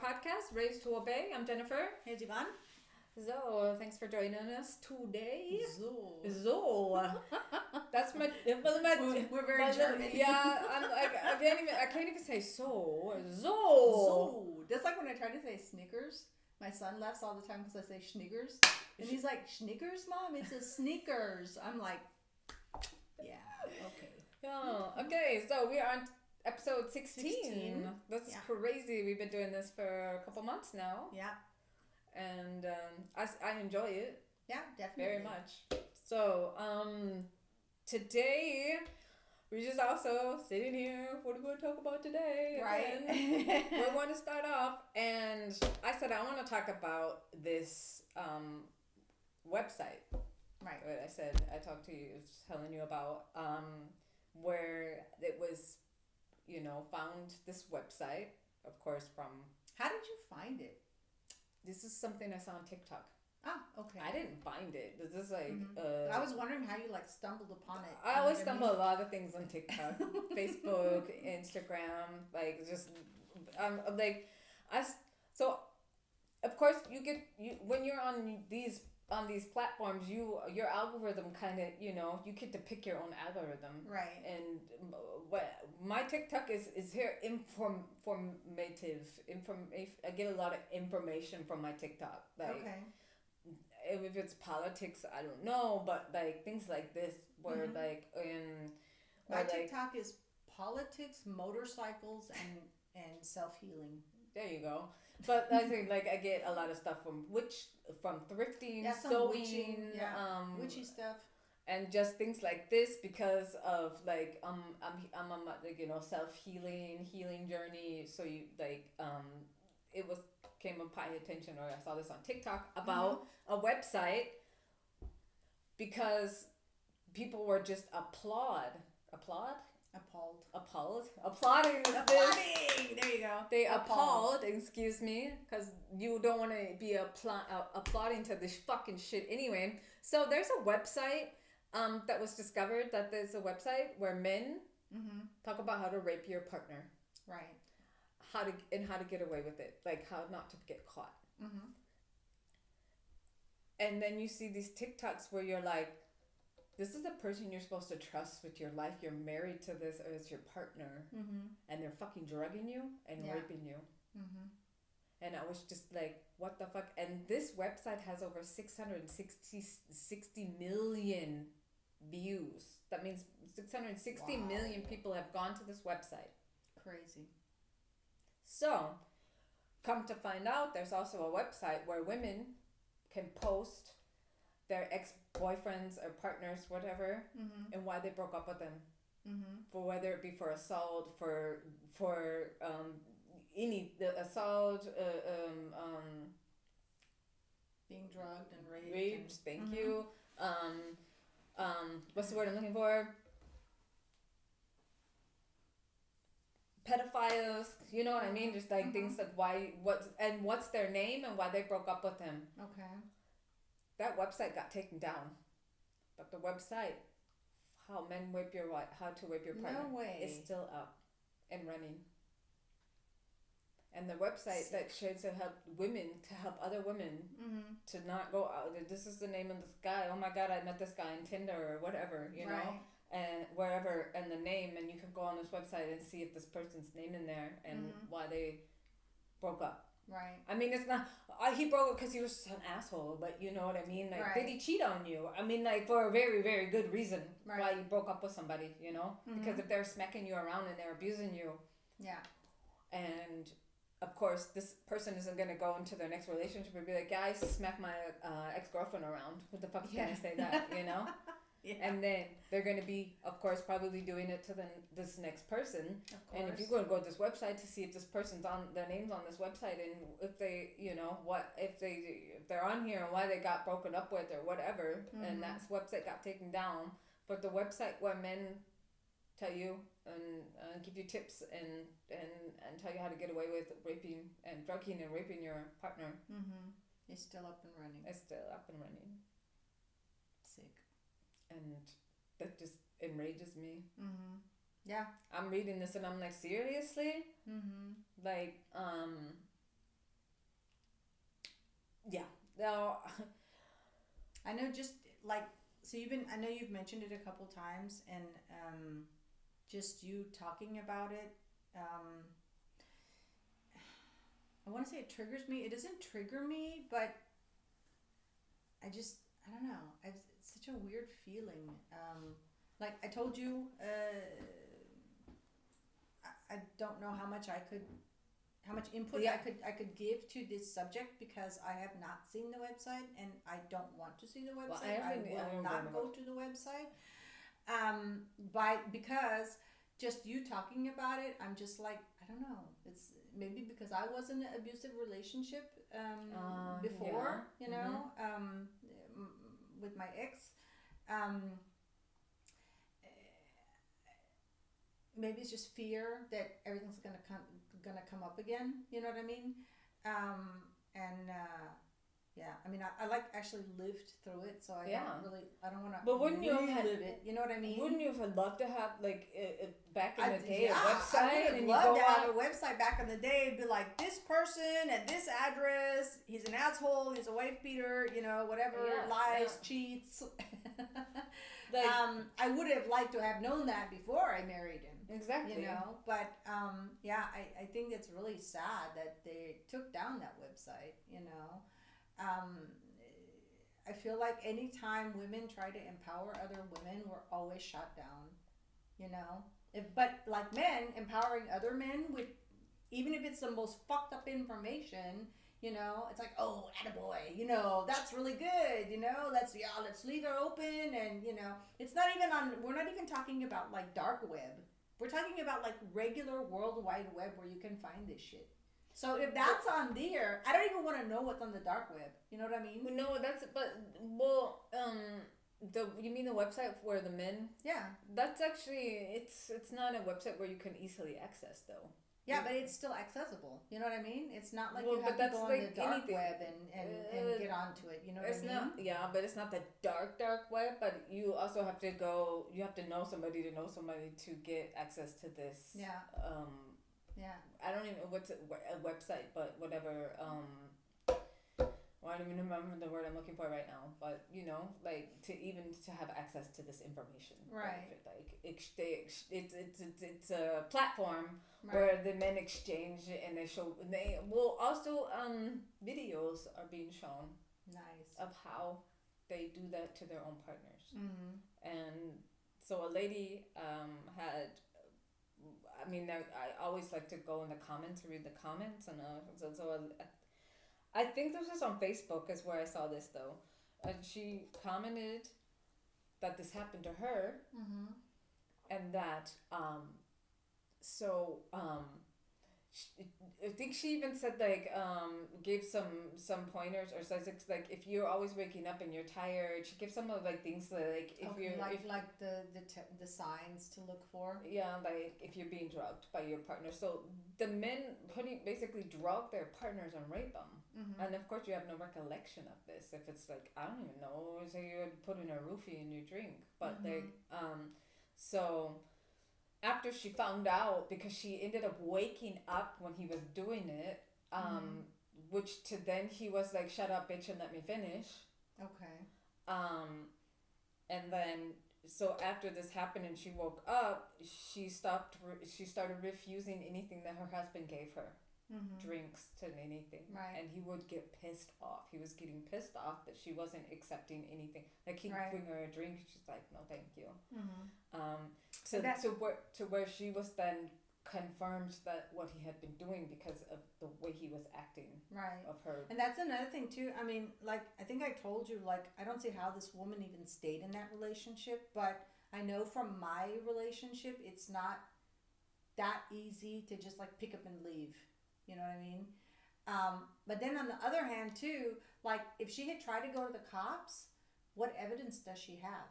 podcast, Raised to Obey. I'm Jennifer. Here's Yvonne. So, thanks for joining us today. So. That's my. We're very German. Yeah, I can't even say so. That's like when I try to say Snickers. My son laughs all the time because I say Schnickers. And he's like, Schnickers, Mom? It's a Snickers. I'm like, yeah, okay. Oh, okay, so we are on episode 16. That's crazy. We've been doing this for a couple months now. Yeah. And I enjoy it. Yeah, definitely. Very much. So, today, we're just also sitting here. What are we going to talk about today? Right. We want to start off. And I said, I want to talk about this website. Right. What I said, I talked to you, telling you about where it was, found this website, of course, from... How did you find it? This is something I saw on TikTok. Ah, okay. I didn't find it. This is like... I was wondering how you stumbled upon it. I always stumble a lot of things on TikTok. Facebook, Instagram, so of course when you're on these platforms, your algorithm kind of, you get to pick your own algorithm. Right. And my TikTok is here informative. I get a lot of information from my TikTok. Okay. If it's politics, I don't know, but like things like this where my TikTok is politics, motorcycles, and self-healing. There you go. But I think I get a lot of stuff from thrifting, sewing, witchy stuff, and just things like this because of I'm a self-healing journey. So it came on my attention, or I saw this on TikTok about a website because people were just applauding this. There you go. They appalled, excuse me, because you don't want to be applauding to this fucking shit anyway. So there's a website that was discovered, that there's a website where men talk about how to rape your partner. Right. How to get away with it, like how not to get caught. And then you see these TikToks where you're like, this is the person you're supposed to trust with your life. You're married to this as your partner, and they're fucking drugging you and raping you. And I was just like, what the fuck? And this website has over 660 million views. That means 660 million people have gone to this website. Crazy. So, come to find out, there's also a website where women can post their ex-boyfriends or partners, whatever, and why they broke up with them. For whether it be for assault, for assault, being drugged and raped. Thank you. What's the word I'm looking for? Pedophiles, you know what I mean? Just like things like what's their name and why they broke up with him. Okay. That website got taken down, but the website, how to rape your partner, is still up and running. And the website that shows to help other women to not go out. This is the name of this guy. Oh my God, I met this guy on Tinder or whatever, know, and wherever, and the name, and you can go on this website and see if this person's name in there and why they broke up. Right. I mean, it's not, he broke up because he was just an asshole, but you know what I mean? Like, did he cheat on you? I mean, like, for a very, very good reason why you broke up with somebody, Because if they're smacking you around and they're abusing you. Yeah. And, of course, this person isn't going to go into their next relationship and be like, yeah, I smacked my ex-girlfriend around. What the fuck is going to say that, Yeah. And then they're going to be, of course, probably doing it to this next person. And if you're going to go to this website to see if this person's their name's on this website, and if they, if they're on here and why they got broken up with or whatever, and that website got taken down. But the website where men tell you and give you tips and tell you how to get away with raping and drugging and raping your partner. It's still up and running. Sick. And that just enrages me. Yeah. I'm reading this and I'm like, seriously? Like, Yeah. Now, I know just like, so I know you've mentioned it a couple times, and just you talking about it, I want to say it triggers me. It doesn't trigger me, but I don't know. It's such a weird feeling. Like I told you, I don't know how much input I could give to this subject because I have not seen the website and I don't want to see the website. I will not go to the website. Because just you talking about it, I'm just like, I don't know. It's maybe because I was in an abusive relationship before, you know, with my ex. Maybe it's just fear that everything's gonna come up again. You know what I mean? Yeah, I mean, I like actually lived through it, so I don't want to. But wouldn't you have relive it? You know what I mean? Wouldn't you have loved to have like back in the day a website? I would have loved to have a website back in the day. Be like, this person at this address. He's an asshole. He's a wife beater. You know, whatever, lies, cheats. Like, I would have liked to have known that before I married him. Exactly. You know, but I think it's really sad that they took down that website. You know. I feel like anytime women try to empower other women, we're always shot down, you know. But like men empowering other men with, even if it's the most fucked up information, you know, it's like, oh, attaboy, you know, that's really good, you know. Let's leave it open, and you know, it's not even on. We're not even talking about like dark web. We're talking about like regular World Wide Web where you can find this shit. So if that's on there, I don't even want to know what's on the dark web. You know what I mean? No, you mean the website where the men? Yeah. That's actually, it's not a website where you can easily access though. Yeah, but it's still accessible. You know what I mean? It's not like you have to go on the dark web and get onto it. You know what I mean? But it's not the dark web, but you also have to you have to know somebody to get access to this. Yeah. I don't even what's a website, but whatever. I don't even remember the word I'm looking for right now. But you know, like to have access to this information, right? Like it's a platform where the men exchange and they will also videos are being shown. Nice. Of how they do that to their own partners, and so a lady had. I mean, I always like to go in the comments, read the comments, and I think this was on Facebook is where I saw this though, and she commented that this happened to her, and that I think she even said like gave some pointers or says it's like if you're always waking up and you're tired, she gives some of like things like if you're like the signs to look for. Yeah, like if you're being drugged by your partner. So the men basically drug their partners and rape them, and of course you have no recollection of this. If it's like I don't even know, say you had put in a roofie in your drink, but so. After she found out, because she ended up waking up when he was doing it, which to then he was like, "Shut up, bitch, and let me finish." Okay. And then so after this happened and she woke up, she started refusing anything that her husband gave her, drinks to anything, right? And he would get pissed off. He was getting pissed off that she wasn't accepting anything. Like he'd bring her a drink, she's like, "No, thank you." To where she was then confirmed that what he had been doing because of the way he was acting, of her. And that's another thing too. I mean, like I think I told you, like I don't see how this woman even stayed in that relationship, but I know from my relationship, it's not that easy to just like pick up and leave. You know what I mean? But then on the other hand too, like if she had tried to go to the cops, what evidence does she have?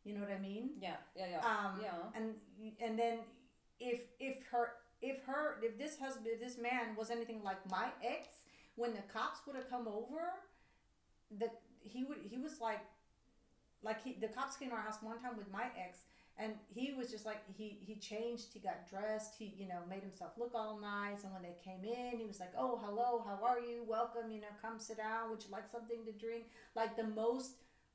You know what I mean? Yeah. And then if this man was anything like my ex, when the cops would have come over, the cops came to our house one time with my ex, And he was just like, he changed, he got dressed, he, you know, made himself look all nice. And when they came in, he was like, oh, hello, how are you? Welcome, you know, come sit down. Would you like something to drink? Like the most,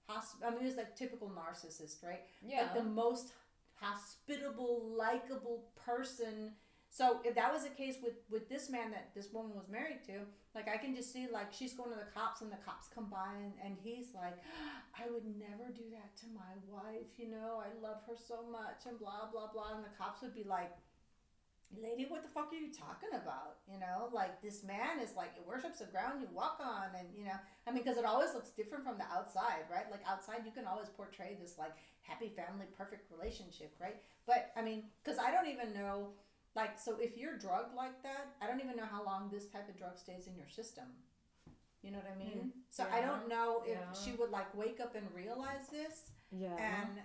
I mean, he was like typical narcissist, right? Yeah. Like the most hospitable, likable person. So if that was the case with this man that this woman was married to, like I can just see like she's going to the cops and the cops come by and he's like, I would never do that to my wife, you know, I love her so much and blah, blah, blah. And the cops would be like, lady, what the fuck are you talking about? You know, like this man is like, it worships the ground you walk on. And, you know, I mean, because it always looks different from the outside, right? Like outside, you can always portray this like happy family, perfect relationship, right? But I mean, because I don't even know, like, so if you're drugged like that, I don't even know how long this type of drug stays in your system. You know what I mean? So I don't know if she would like wake up and realize this and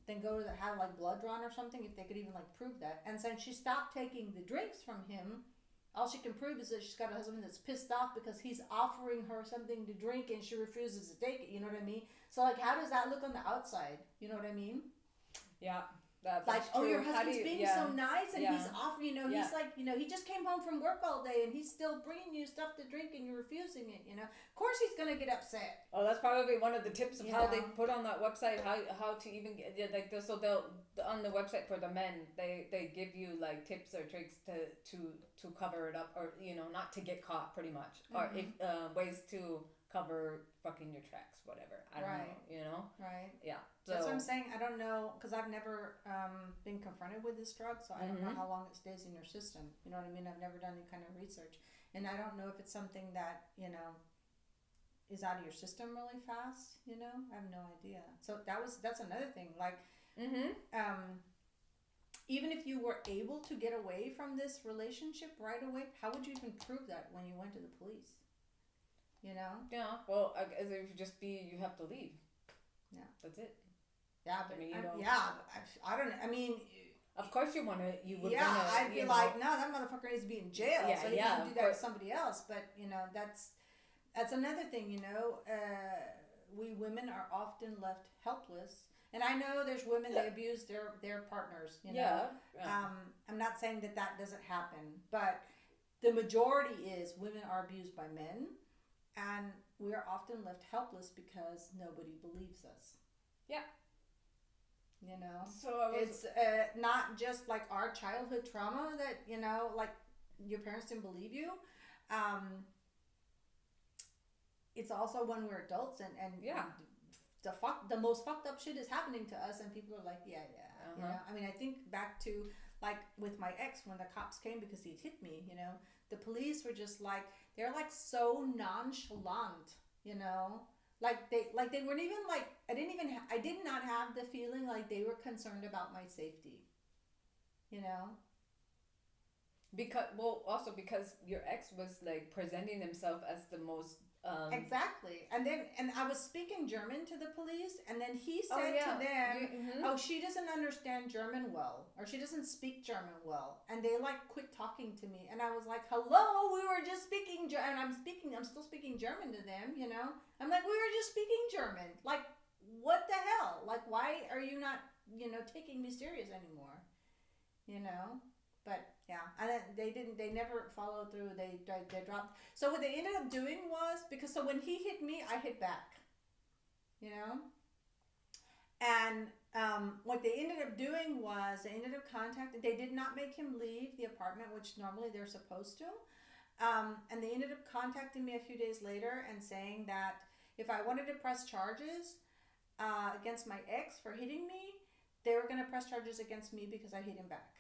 then go to have like blood drawn or something, if they could even like prove that. And since she stopped taking the drinks from him, all she can prove is that she's got a husband that's pissed off because he's offering her something to drink and she refuses to take it. You know what I mean? So like, how does that look on the outside? You know what I mean? Yeah. Like, oh, your husband's being so nice and he's offering, you know, Yeah. he's like, you know, he just came home from work all day and he's still bringing you stuff to drink and you're refusing it, you know. Of course he's going to get upset. Oh, that's probably one of the tips of You how know? they put on that website, how to even get, like, so they'll, on the website for the men, they give you, like, tips or tricks to cover it up, or, you know, not to get caught, pretty much. Or if ways to cover fucking your tracks, whatever. I don't know, you know? Right. Yeah. So, That's what I'm saying. I don't know, because I've never been confronted with this drug, so I don't know how long it stays in your system. You know what I mean? I've never done any kind of research. And I don't know if it's something that, you know, is out of your system really fast, you know? I have no idea. So that's another thing. Like, even if you were able to get away from this relationship right away, how would you even prove that when you went to the police? You know? Yeah. Well, I guess it would just be you have to leave. Yeah. That's it. Yeah, but I mean, you know, I don't know. I mean, of course you would yeah, I'd be like, no, that motherfucker needs to be in jail. So he can do that to somebody else. But you know, that's another thing. You know, we women are often left helpless. And I know there's women that abuse their partners. You know, I'm not saying that doesn't happen, but the majority is women are abused by men, and we are often left helpless because nobody believes us. Yeah. You know, so it's not just like our childhood trauma that, you know, like your parents didn't believe you. It's also when we're adults and the most fucked up shit is happening to us, and people are like, you know. I mean, I think back to like with my ex when the cops came because he'd hit me. You know, the police were just like, they're like so nonchalant. You know. Like they weren't even like, I did not have the feeling like they were concerned about my safety, you know? Because your ex was like presenting himself as the most exactly. And I was speaking German to the police, and then he said to them, oh, she doesn't understand German well, or she doesn't speak German well. And they like quit talking to me. And I was like, hello, we were just speaking German. And I'm still speaking German to them, you know? I'm like, we were just speaking German. Like, what the hell? Like, why are you not, you know, taking me serious anymore? You know? But yeah, and they never followed through. They dropped. So what they ended up doing was, so when he hit me, I hit back, you know? And what they ended up doing was they did not make him leave the apartment, which normally they're supposed to. And they ended up contacting me a few days later and saying that if I wanted to press charges against my ex for hitting me, they were going to press charges against me because I hit him back.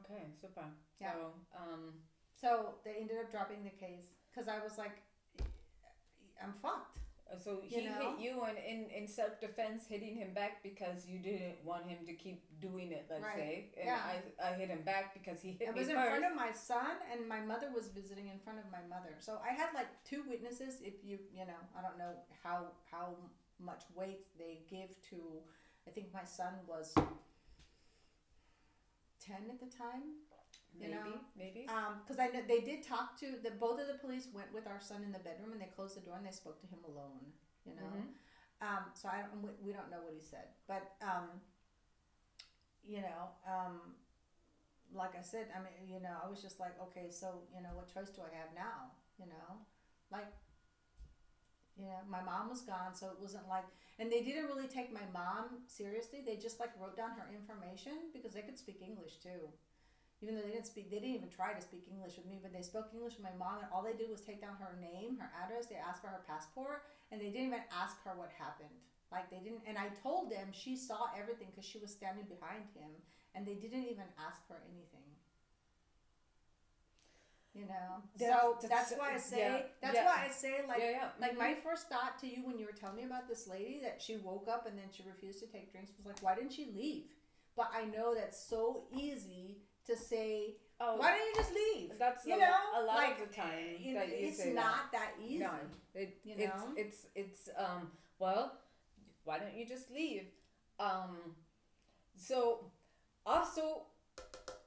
Okay, super. Yeah. So they ended up dropping the case because I was like, I'm fucked. So he hit you and in self-defense, hitting him back because you didn't want him to keep doing it, let's say. And I hit him back because he hit me first. It was in front of my son, and my mother was visiting in front of my mother. So I had like two witnesses. If you know, I don't know how much weight they give to, I think my son was 10 at the time. Maybe. Because I know they did talk to both of the police went with our son in the bedroom, and they closed the door and they spoke to him alone. You know, So we don't know what he said, but you know, like I said, I mean, you know, I was just like, okay, so you know, what choice do I have now? You know, like, you know, my mom was gone, so it wasn't like, and they didn't really take my mom seriously. They just like wrote down her information because they could speak English too. Even though they didn't even try to speak English with me, but they spoke English with my mom, and all they did was take down her name, her address, they asked for her passport, and they didn't even ask her what happened. Like, they didn't, and I told them she saw everything because she was standing behind him, and they didn't even ask for anything. You know? That's why I say, like, my first thought to you when you were telling me about this lady that she woke up and then she refused to take drinks was like, why didn't she leave? But I know that's so easy to say, why don't you just leave? That's you know a lot like, of the time. It's not that easy. No, it's well, why don't you just leave? So also,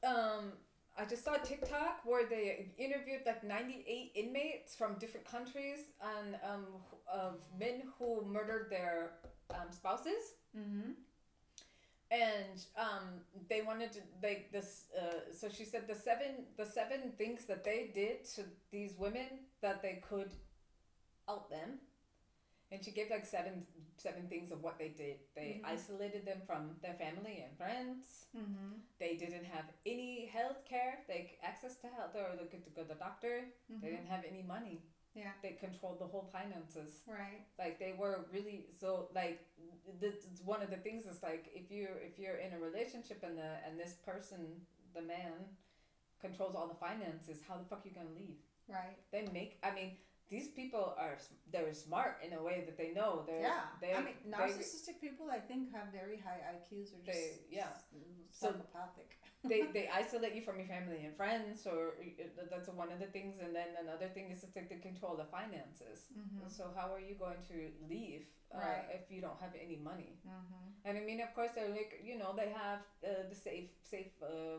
I just saw a TikTok where they interviewed like 98 inmates from different countries and of men who murdered their spouses. Mm-hmm. And they wanted to like this. So she said the seven things that they did to these women that they could out them, and she gave like seven things of what they did. They isolated them from their family and friends. Mm-hmm. They didn't have any health care, like access to health or they could go to the doctor. Mm-hmm. They didn't have any money. Yeah, they controlled the whole finances. Right. Like they were really so like one of the things is like if you're in a relationship and this person, the man, controls all the finances, how the fuck you gonna leave? Right. These people they're smart in a way that they know narcissistic people I think have very high IQs or just psychopathic. They isolate you from your family and friends, or that's one of the things, and then another thing is that they control the finances. Mm-hmm. So how are you going to leave if you don't have any money? Mm-hmm. And I mean, of course, they're like, you know, they have the safe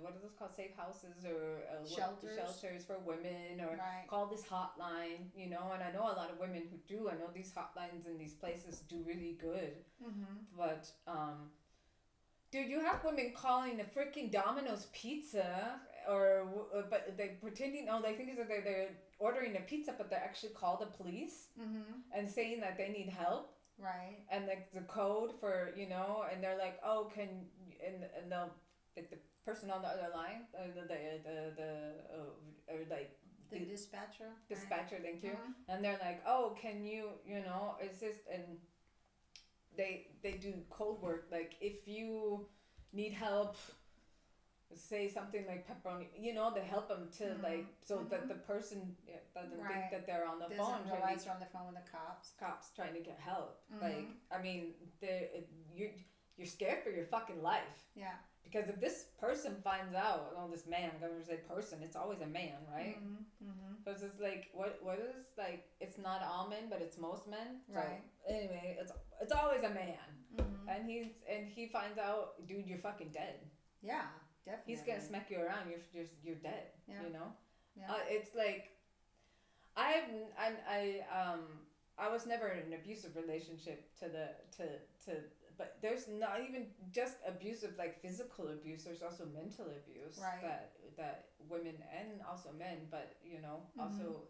what is this called, safe houses or shelters for women, or call this hotline, you know. And I know a lot of women who do. I know these hotlines in these places do really good, but dude, you have women calling the freaking Domino's pizza, but they pretending, they think that they're ordering a pizza, but they actually call the police and saying that they need help. Right. And like the code for, you know, and they're like, oh, and they'll, like the person on the other line, the dispatcher. Dispatcher, right. Thank you. And they're like, oh, can you, you know, is this, and they do code work, like if you need help, say something like pepperoni, you know, they help them to like so that the person doesn't think that they're on the phone. Doesn't realize they're on the phone with the cops trying to get help. Like, I mean, you're scared for your fucking life. Yeah. Because if this person finds out, this man, I'm gonna say person, it's always a man, right? Because it's like, what is, like, it's not all men, but it's most men. Right. So, anyway, it's always a man. And he finds out, dude, you're fucking dead. Yeah, definitely. He's gonna smack you around, you're dead. Yeah. You know? Yeah. It's like, I was never in an abusive relationship but there's not even just abusive, like physical abuse. There's also mental abuse that women and also men, but you know, also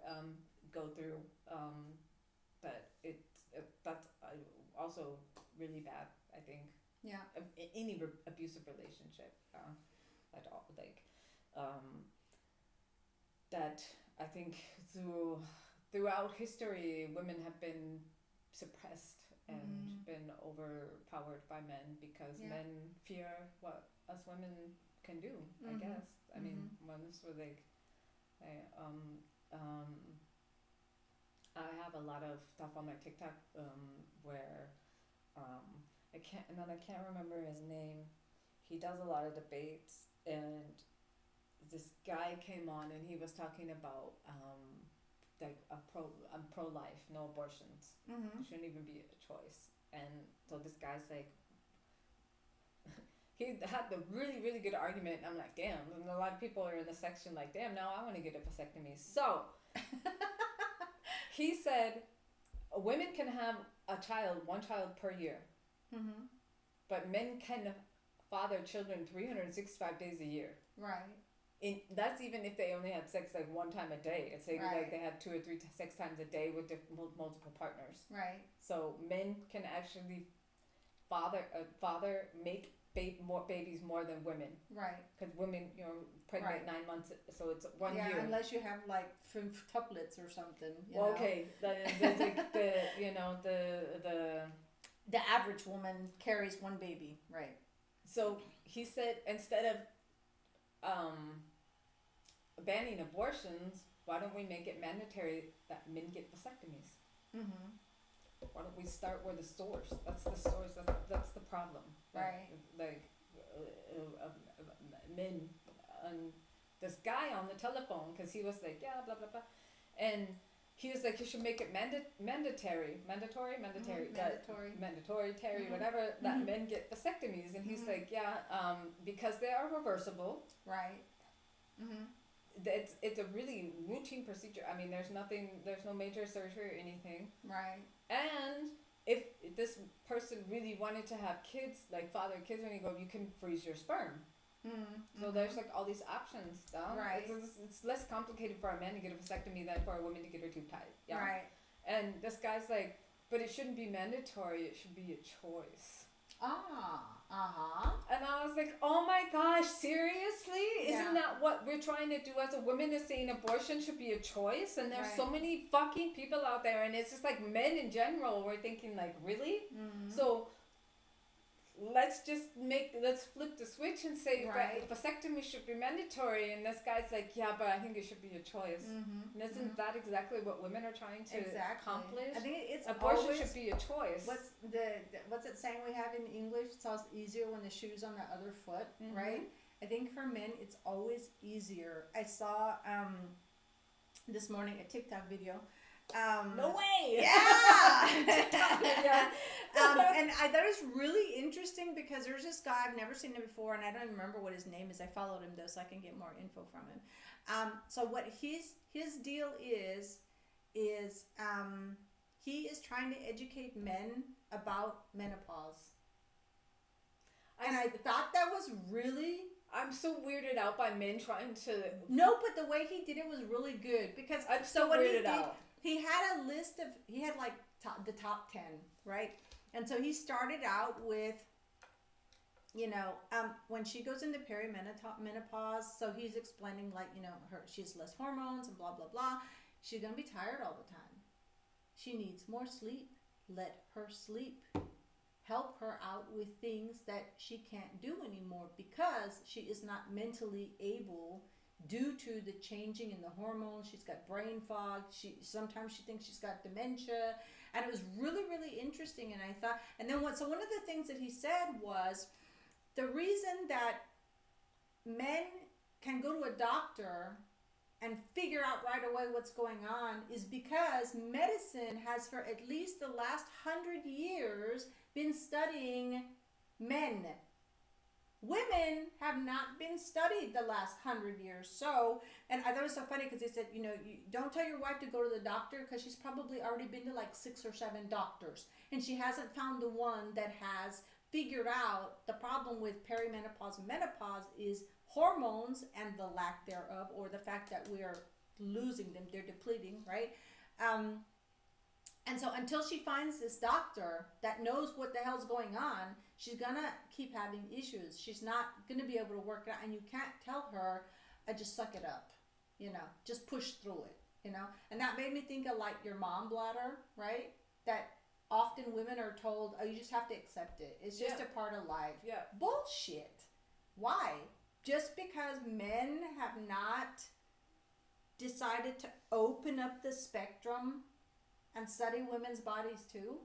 go through. That that's also really bad. I think. Yeah. Any abusive relationship, at all, like, that I think throughout history, women have been suppressed and been overpowered by men because men fear what us women can do. I guess. I mean, ones were like, I have a lot of stuff on my TikTok where I can't remember his name. He does a lot of debates, and this guy came on and he was talking about like I'm pro-life, no abortions. It shouldn't even be a choice. And so this guy's like, he had the really, really good argument. I'm like, damn. And a lot of people are in the section like, damn, now I want to get a vasectomy. So he said, women can have one child per year. Mm-hmm. But men can father children 365 days a year. Right. That's even if they only had sex like one time a day. It's like, right. like they had 2 or 3 sex times a day with multiple partners. Right. So men can actually make more babies more than women. Right. Because women, pregnant right. 9 months, so it's 1 year. Yeah, unless you have like tuplets or something. Well, okay, there's like the average woman carries 1 baby, right? So he said instead of banning abortions, why don't we make it mandatory that men get vasectomies? Mm-hmm. Why don't we start where the source? That's the source. That's the problem. Right. Men and this guy on the telephone, because he was like, yeah, blah blah blah, and he was like, you should make it mandatory, mm-hmm. mm-hmm. whatever, that mm-hmm. men get vasectomies, and he's mm-hmm. like, yeah, because they are reversible. Right. Mm-hmm. It's a really routine procedure. I mean, there's no major surgery or anything. Right. And if this person really wanted to have kids, like father kids, when you go, you can freeze your sperm. Mm-hmm. So there's like all these options down. Right. It's less complicated for a man to get a vasectomy than for a woman to get her tube tied. Yeah. Right. And this guy's like, but it shouldn't be mandatory. It should be a choice. And I was like, oh my gosh, seriously? Yeah. Isn't that what we're trying to do as a woman, is saying abortion should be a choice? And there's right. so many fucking people out there, and it's just like men in general, we're thinking like, really? Mm-hmm. So let's flip the switch and say right. vasectomy should be mandatory, and this guy's like, yeah, but I think it should be a choice. Mm-hmm. And isn't that exactly what women are trying to accomplish? I think it's abortion always, should be a choice. What's it saying we have in English? It's always easier when the shoe's on the other foot, mm-hmm. right? I think for men it's always easier. I saw this morning a TikTok video. No way! Yeah! yeah. And I thought it was really interesting because there's this guy, I've never seen him before, and I don't remember what his name is. I followed him though, so I can get more info from him. So what his deal is he is trying to educate men about menopause. And I thought that was really... I'm so weirded out by men trying to... No, but the way he did it was really good because... I'm so weirded out. He had a list of... He had like the top 10, right? And so he started out with, when she goes into perimenopause, so he's explaining like, she has less hormones and blah, blah, blah. She's going to be tired all the time. She needs more sleep. Let her sleep. Help her out with things that she can't do anymore because she is not mentally able due to the changing in the hormones. She's got brain fog. Sometimes she thinks she's got dementia. And it was really, really interesting. And I thought, so one of the things that he said was the reason that men can go to a doctor and figure out right away what's going on is because medicine has for at least the last 100 years been studying men. Women have not been studied the last 100 years. So, and I thought it was so funny because they said, you don't tell your wife to go to the doctor because she's probably already been to like 6 or 7 doctors. And she hasn't found the one that has figured out the problem with perimenopause and menopause is hormones and the lack thereof, or the fact that we are losing them, they're depleting, right? And so until she finds this doctor that knows what the hell's going on, she's gonna keep having issues. She's not gonna be able to work it out, and you can't tell her, just suck it up, just push through it, And that made me think of like your mom bladder, right? That often women are told, oh, you just have to accept it. It's just a part of life. Yeah. Bullshit. Why? Just because men have not decided to open up the spectrum and study women's bodies too,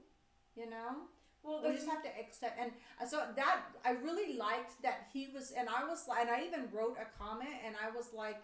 Well, we just have to accept, and so that I really liked that he was, and I even wrote a comment, and I was like,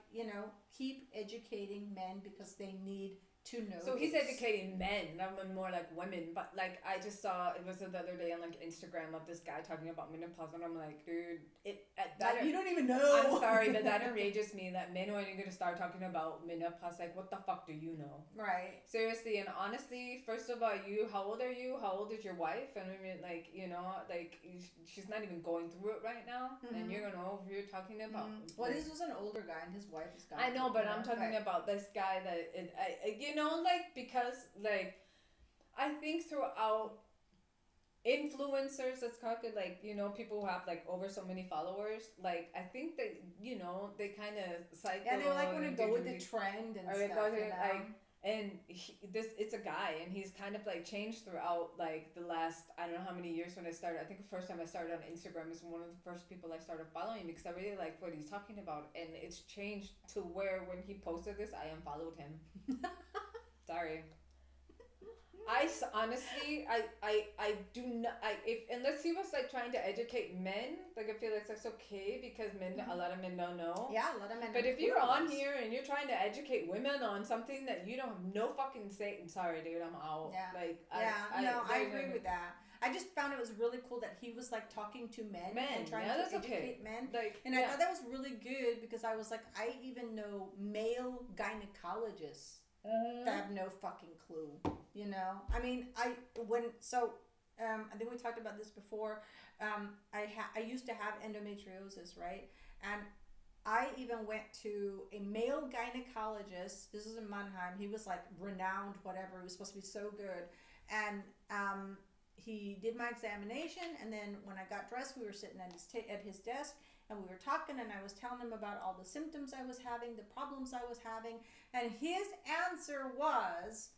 keep educating men because they need to know. So he's educating men, not more like women. But like I just saw it was the other day on like Instagram of this guy talking about menopause, and I'm like, dude, you don't even know. I'm sorry, but that enrages me that men are going to start talking about menopause. Like, what the fuck do you know? Right. Seriously, and honestly, first of all, how old are you? How old is your wife? And I mean, like, you know, like she's not even going through it right now, and you're you're talking about. Well, this was an older guy, and his wife is gone. I know, but I'm talking about this guy that you know, like, because like I think throughout influencers, that's called, like, you know, people who have like over so many followers, like I think that, you know, they kind of cycle. Yeah, they like want to go with the trend and stuff. Like, and it's a guy, and he's kind of like changed throughout like the last, I don't know how many years when I started. I think the first time I started on Instagram is one of the first people I started following because I really like what he's talking about, and it's changed to where when he posted this, I unfollowed him. Sorry. I honestly, I do not, unless he was like trying to educate men, like I feel like that's okay because a lot of men don't know. Yeah, a lot of men. But if you're on here and you're trying to educate women on something that you don't have no fucking say, sorry, dude, I'm out. Yeah. Like, I agree with that. I just found it was really cool that he was like talking to men and trying to educate men. Like, and I thought that was really good because I was like, I even know male gynecologists that have no fucking clue. You know, I mean, I think we talked about this before. I used to have endometriosis, right? And I even went to a male gynecologist. This is in Mannheim. He was like renowned, whatever. He was supposed to be so good. And he did my examination. And then when I got dressed, we were sitting at his desk. And we were talking, and I was telling him about all the symptoms I was having, the problems I was having. And his answer was,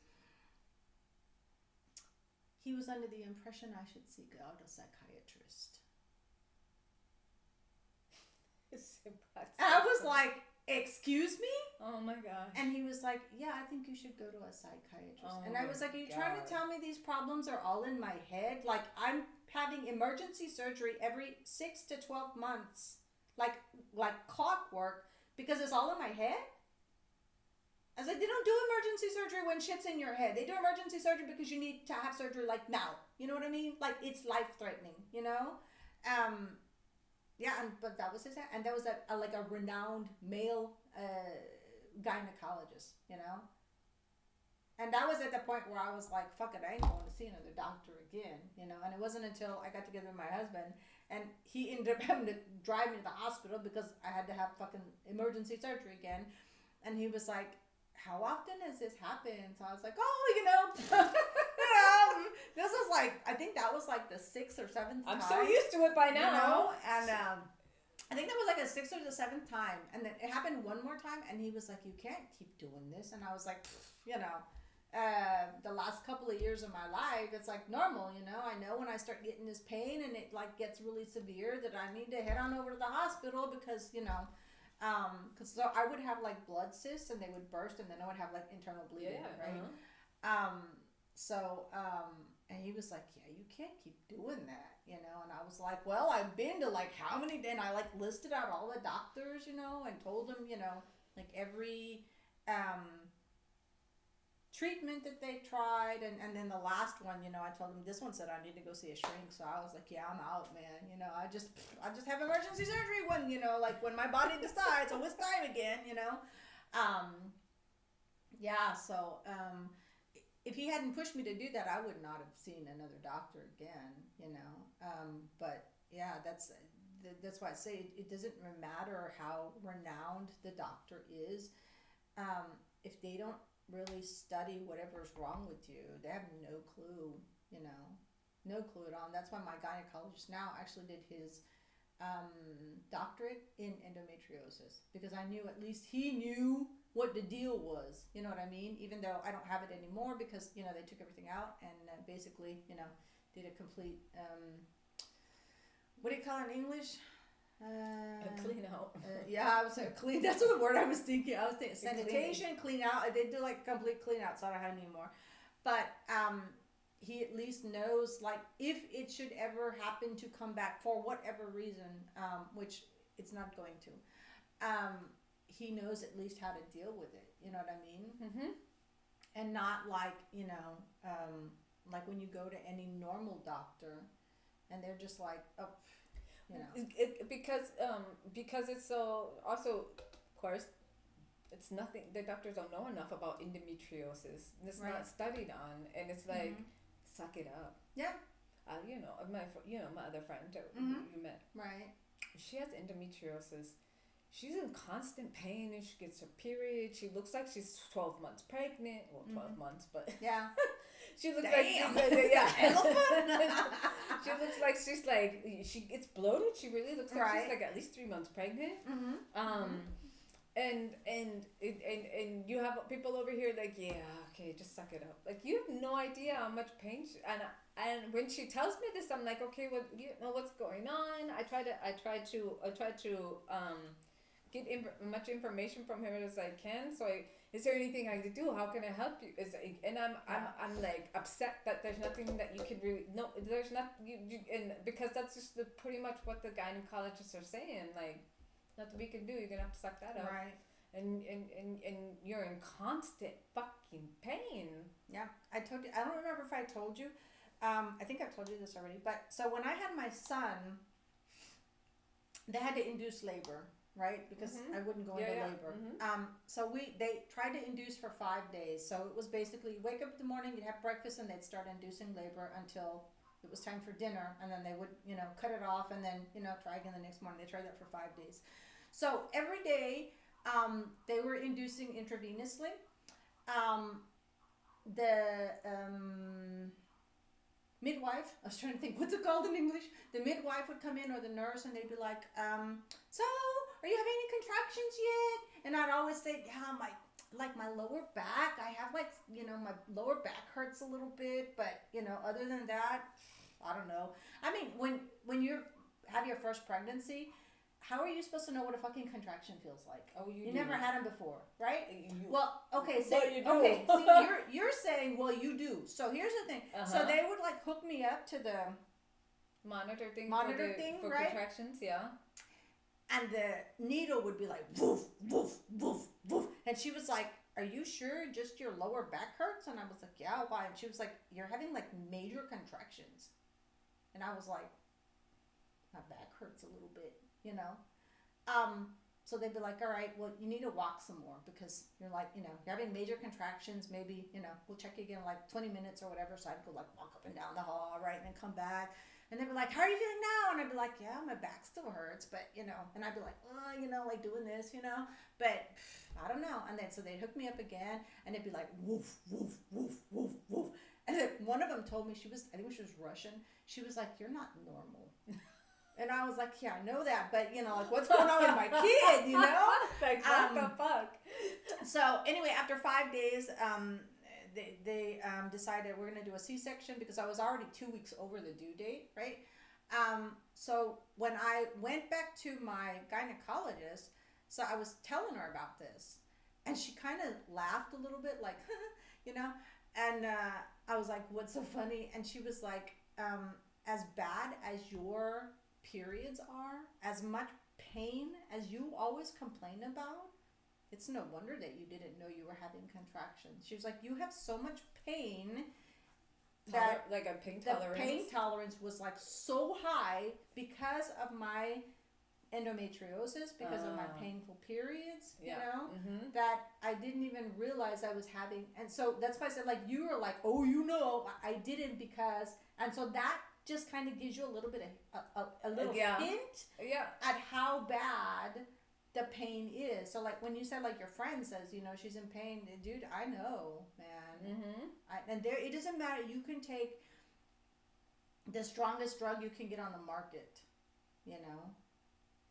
he was under the impression I should seek out a psychiatrist. And I was like, excuse me? Oh my gosh. And he was like, yeah, I think you should go to a psychiatrist. And I was like, are you trying to tell me these problems are all in my head? Like, I'm having emergency surgery every 6 to 12 months. Like clockwork, because it's all in my head? I was like, they don't do emergency surgery when shit's in your head. They do emergency surgery because you need to have surgery like now. You know what I mean? Like, it's life-threatening, you know? But that was his, and that was like a renowned male gynecologist, you know? And that was at the point where I was like, fuck it, I ain't going to see another doctor again, you know? And it wasn't until I got together with my husband, and he ended up having to drive me to the hospital because I had to have fucking emergency surgery again. And he was like, how often has this happened? So I was like, oh, you know, this was like, I think that was like the 6th or 7th time. I'm so used to it by now. You know? And I think that was like the 6th or the 7th time. And then it happened one more time, and he was like, you can't keep doing this. And I was like, you know, the last couple of years of my life, it's like normal, you know. I know when I start getting this pain and it like gets really severe that I need to head on over to the hospital because, you know, because so I would have like blood cysts and they would burst, and then I would have like internal bleeding, right? And he was like, yeah, you can't keep doing that, you know. And I was like, well, I've been to like how many, then I like listed out all the doctors, you know, and told them, you know, like every treatment that they tried, and then the last one, you know, I told them, this one said I need to go see a shrink. So I was like, yeah, I'm out, man. You know, I just have emergency surgery when, you know, like when my body decides, oh, it's time again, you know. If he hadn't pushed me to do that, I would not have seen another doctor again, you know. But yeah, that's why I say it doesn't matter how renowned the doctor is. If they don't really study whatever's wrong with you, they have no clue, you know, no clue at all. And that's why my gynecologist now actually did his doctorate in endometriosis, because I knew at least he knew what the deal was, you know what I mean? Even though I don't have it anymore because, you know, they took everything out and basically, you know, did a complete, what do you call it in English? A clean out. I was clean. That's the word I was thinking. I was thinking sanitation, clean out. They do like a complete clean out, so I don't have any more. But he at least knows, like, if it should ever happen to come back for whatever reason, which it's not going to, he knows at least how to deal with it. You know what I mean? Mm-hmm. And not like, like when you go to any normal doctor and they're just like, oh, because it's so, also, of course, it's nothing, the doctors don't know enough about endometriosis. It's not studied on, and it's like, suck it up. Yeah. My other friend you met. Right. She has endometriosis. She's in constant pain, and she gets her period. She looks like she's 12 months pregnant. Well, 12 months, but yeah. She looks Damn. like she looks like she's like, she gets bloated. She really looks like she's like at least 3 months pregnant. And you have people over here like, yeah, okay, just suck it up. Like, you have no idea how much pain and when she tells me this, I'm like, okay, well, you know what's going on. I try to get much information from her as I can. So is there anything I can do? How can I help you? I'm like upset that there's nothing that you can really, no, there's not, and because that's just pretty much what the gynecologists are saying. Like, nothing we can do. You're gonna have to suck that up. Right. And you're in constant fucking pain. Yeah, I told you. I don't remember if I told you. I think I've told you this already. But so when I had my son, they had to induce labor, right? Because I wouldn't go into labor. So they tried to induce for 5 days. So it was basically, you wake up in the morning, you'd have breakfast, and they'd start inducing labor until it was time for dinner, and then they would, cut it off, and then, try again the next morning. They tried that for 5 days. So every day, they were inducing intravenously. The midwife, I was trying to think, what's it called in English? The midwife would come in, or the nurse, and they'd be like, so, are you having any contractions yet? And I'd always say, yeah, my lower back, I have my lower back hurts a little bit, but, other than that, I don't know. I mean, when you have your first pregnancy, how are you supposed to know what a fucking contraction feels like? Oh, you never had them before, right? Well, okay, so you do. Okay, see, you're saying, well, you do. So here's the thing. So they would hook me up to the monitor thing for right? contractions, yeah. And the needle would be like woof, woof, woof, woof. And she was like, are you sure just your lower back hurts? And I was like, yeah, why? And she was like, you're having major contractions. And I was like, my back hurts a little bit, So they'd be like, all right, well, you need to walk some more because you're you're having major contractions. Maybe, we'll check you again in 20 minutes or whatever. So I'd go walk up and down the hall, right? And then come back. And they'd be like, how are you feeling now? And I'd be like, yeah, my back still hurts, but, and I'd be like, doing this, but I don't know. And then, so they'd hook me up again and it'd be like, woof, woof, woof, woof, woof. And then one of them told me, I think she was Russian. She was like, you're not normal. And I was like, yeah, I know that, but, what's going on with my kid, Like, what the fuck? So, anyway, after 5 days, they decided we're going to do a C-section because I was already 2 weeks over the due date, right? So, when I went back to my gynecologist, so I was telling her about this, and she kind of laughed a little bit, and I was like, what's so funny? And she was like, as bad as your periods are, as much pain as you always complain about, it's no wonder that you didn't know you were having contractions. She was like, you have so much pain that a pain tolerance. The pain tolerance was so high because of my endometriosis, because of my painful periods, that I didn't even realize I was having. And so that's why I said, you were like, oh, I didn't because, and so that just kind of gives you a little bit of a little hint at how bad the pain is. So when you said your friend says, she's in pain, dude, I know, man. And there, it doesn't matter. You can take the strongest drug you can get on the market,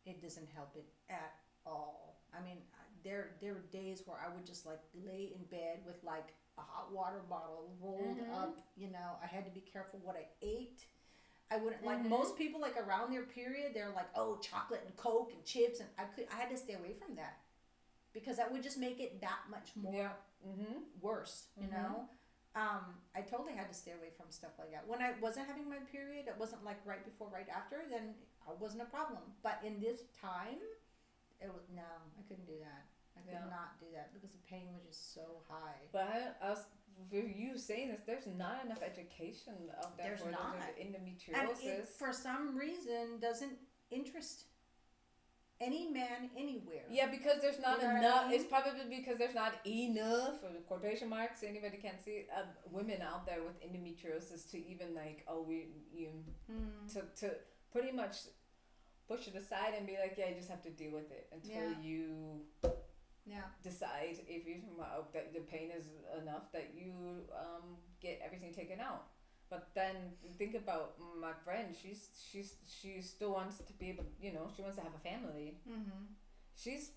it doesn't help it at all. I mean, there were days where I would just lay in bed with a hot water bottle rolled up. I had to be careful what I ate. I wouldn't most people around their period, they're like, oh, chocolate and Coke and chips, and I had to stay away from that because that would just make it that much more worse, I totally had to stay away from stuff like that. When I wasn't having my period, it wasn't right before, right after, then it wasn't a problem. But in this time, it was, no, I couldn't do that. I could not do that because the pain was just so high. But I was, for you saying this, there's not enough education out there for endometriosis. And it, for some reason, doesn't interest any man anywhere. Yeah, because there's not enough. I mean? It's probably because there's not enough, for the quotation marks, anybody can't see, women out there with endometriosis to even like, to pretty much push it aside and be like, yeah, you just have to deal with it until you decide if you that the pain is enough that you get everything taken out. But then think about my friend. She still wants to be able, she wants to have a family. Mm-hmm. She's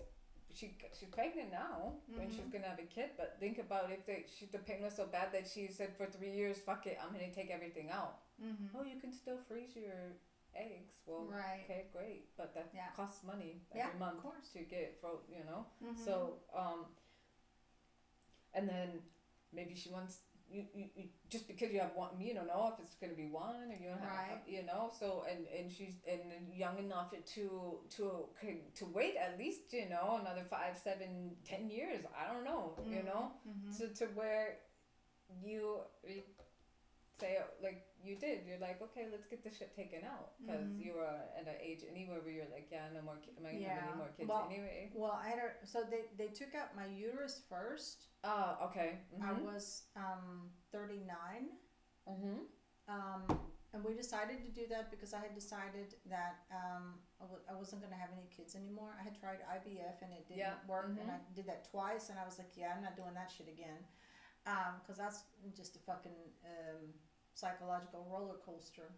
pregnant now when she's gonna have a kid. But think about if the pain was so bad that she said for 3 years, fuck it, I'm gonna take everything out. Mm-hmm. Oh, you can still freeze your eggs. Well, okay, great, but that costs money every month to get Mm-hmm. So and then maybe she wants. You just because you have one, you don't know if it's going to be one or you don't have, so and she's young enough to wait at least, another 5, 7, 10 years. I don't know, mm-hmm. to where you say like you did. You're like, okay, let's get this shit taken out because mm-hmm. you are at an age anywhere where you're like, no more. Am I gonna have any more kids anyway? Well, so they took out my uterus first. Oh, okay. Mm-hmm. I was 39. Mm-hmm. And we decided to do that because I had decided that I wasn't going to have any kids anymore. I had tried IVF and it didn't work, mm-hmm. and I did that twice, and I was like, I'm not doing that shit again, because that's just a fucking psychological roller coaster,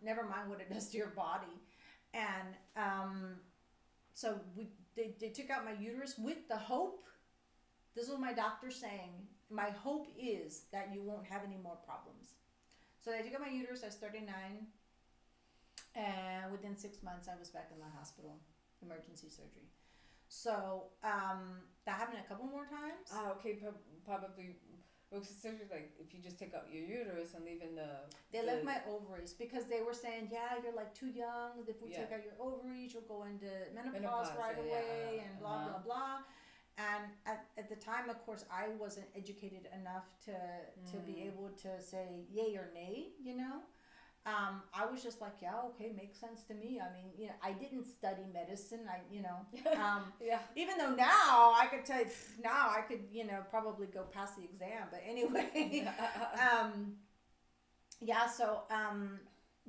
never mind what it does to your body. And so they took out my uterus with the hope. This was my doctor saying, my hope is that you won't have any more problems. So they took out my uterus. I was 39. And within 6 months, I was back in the hospital, emergency surgery. So that happened a couple more times. Okay, probably. Essentially, like if you just take out your uterus and leave in They left my ovaries because they were saying, you're like too young. If we take out your ovaries, you'll go into menopause right away and blah, blah, blah. And at the time, of course, I wasn't educated enough to be able to say yay or nay, I was just like, okay, makes sense to me. I mean, I didn't study medicine. Even though now I could tell you, I could, probably go past the exam. But anyway, so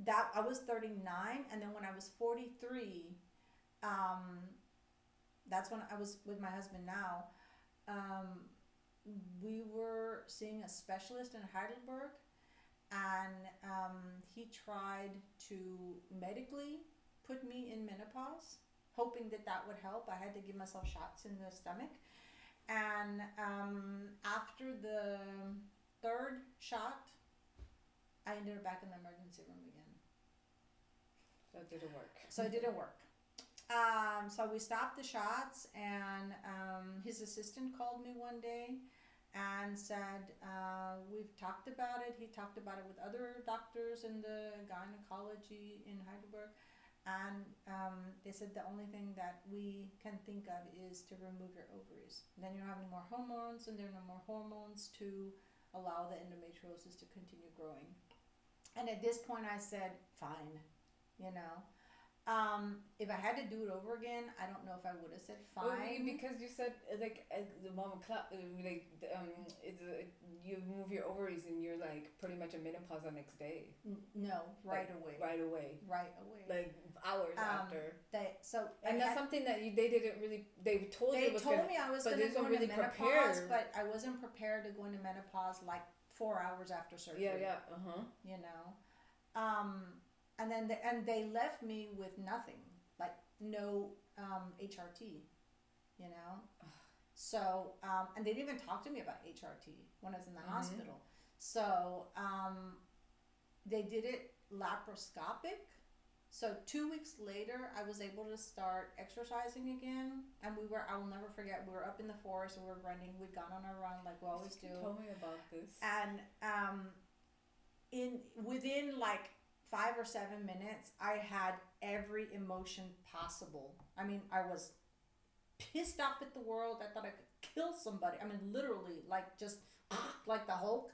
that I was 39. And then when I was 43, that's when I was with my husband now. We were seeing a specialist in Heidelberg, and he tried to medically put me in menopause, hoping that would help. I had to give myself shots in the stomach. And after the third shot, I ended up back in the emergency room again. So it didn't work. So we stopped the shots, and his assistant called me one day and said, we've talked about it. He talked about it with other doctors in the gynecology in Heidelberg, and they said the only thing that we can think of is to remove your ovaries. And then you don't have any more hormones, and there are no more hormones to allow the endometriosis to continue growing. And at this point I said, fine, if I had to do it over again, I don't know if I would have said fine. Because you said the mama you move your ovaries and you're like pretty much in menopause the next day. No, right away. Like hours after. That's something that they didn't really. They told me I was going to go into menopause, but I wasn't prepared to go into menopause like 4 hours after surgery. And they left me with nothing, like no HRT, So, and they didn't even talk to me about HRT when I was in the hospital. So, they did it laparoscopic. So 2 weeks later, I was able to start exercising again. And I will never forget, we were up in the forest, we were running, we'd gone on a run like we always do. Tell me about this. And within like 5 or 7 minutes, I had every emotion possible. I mean, I was pissed off at the world. I thought I could kill somebody. I mean, literally, like just like the Hulk.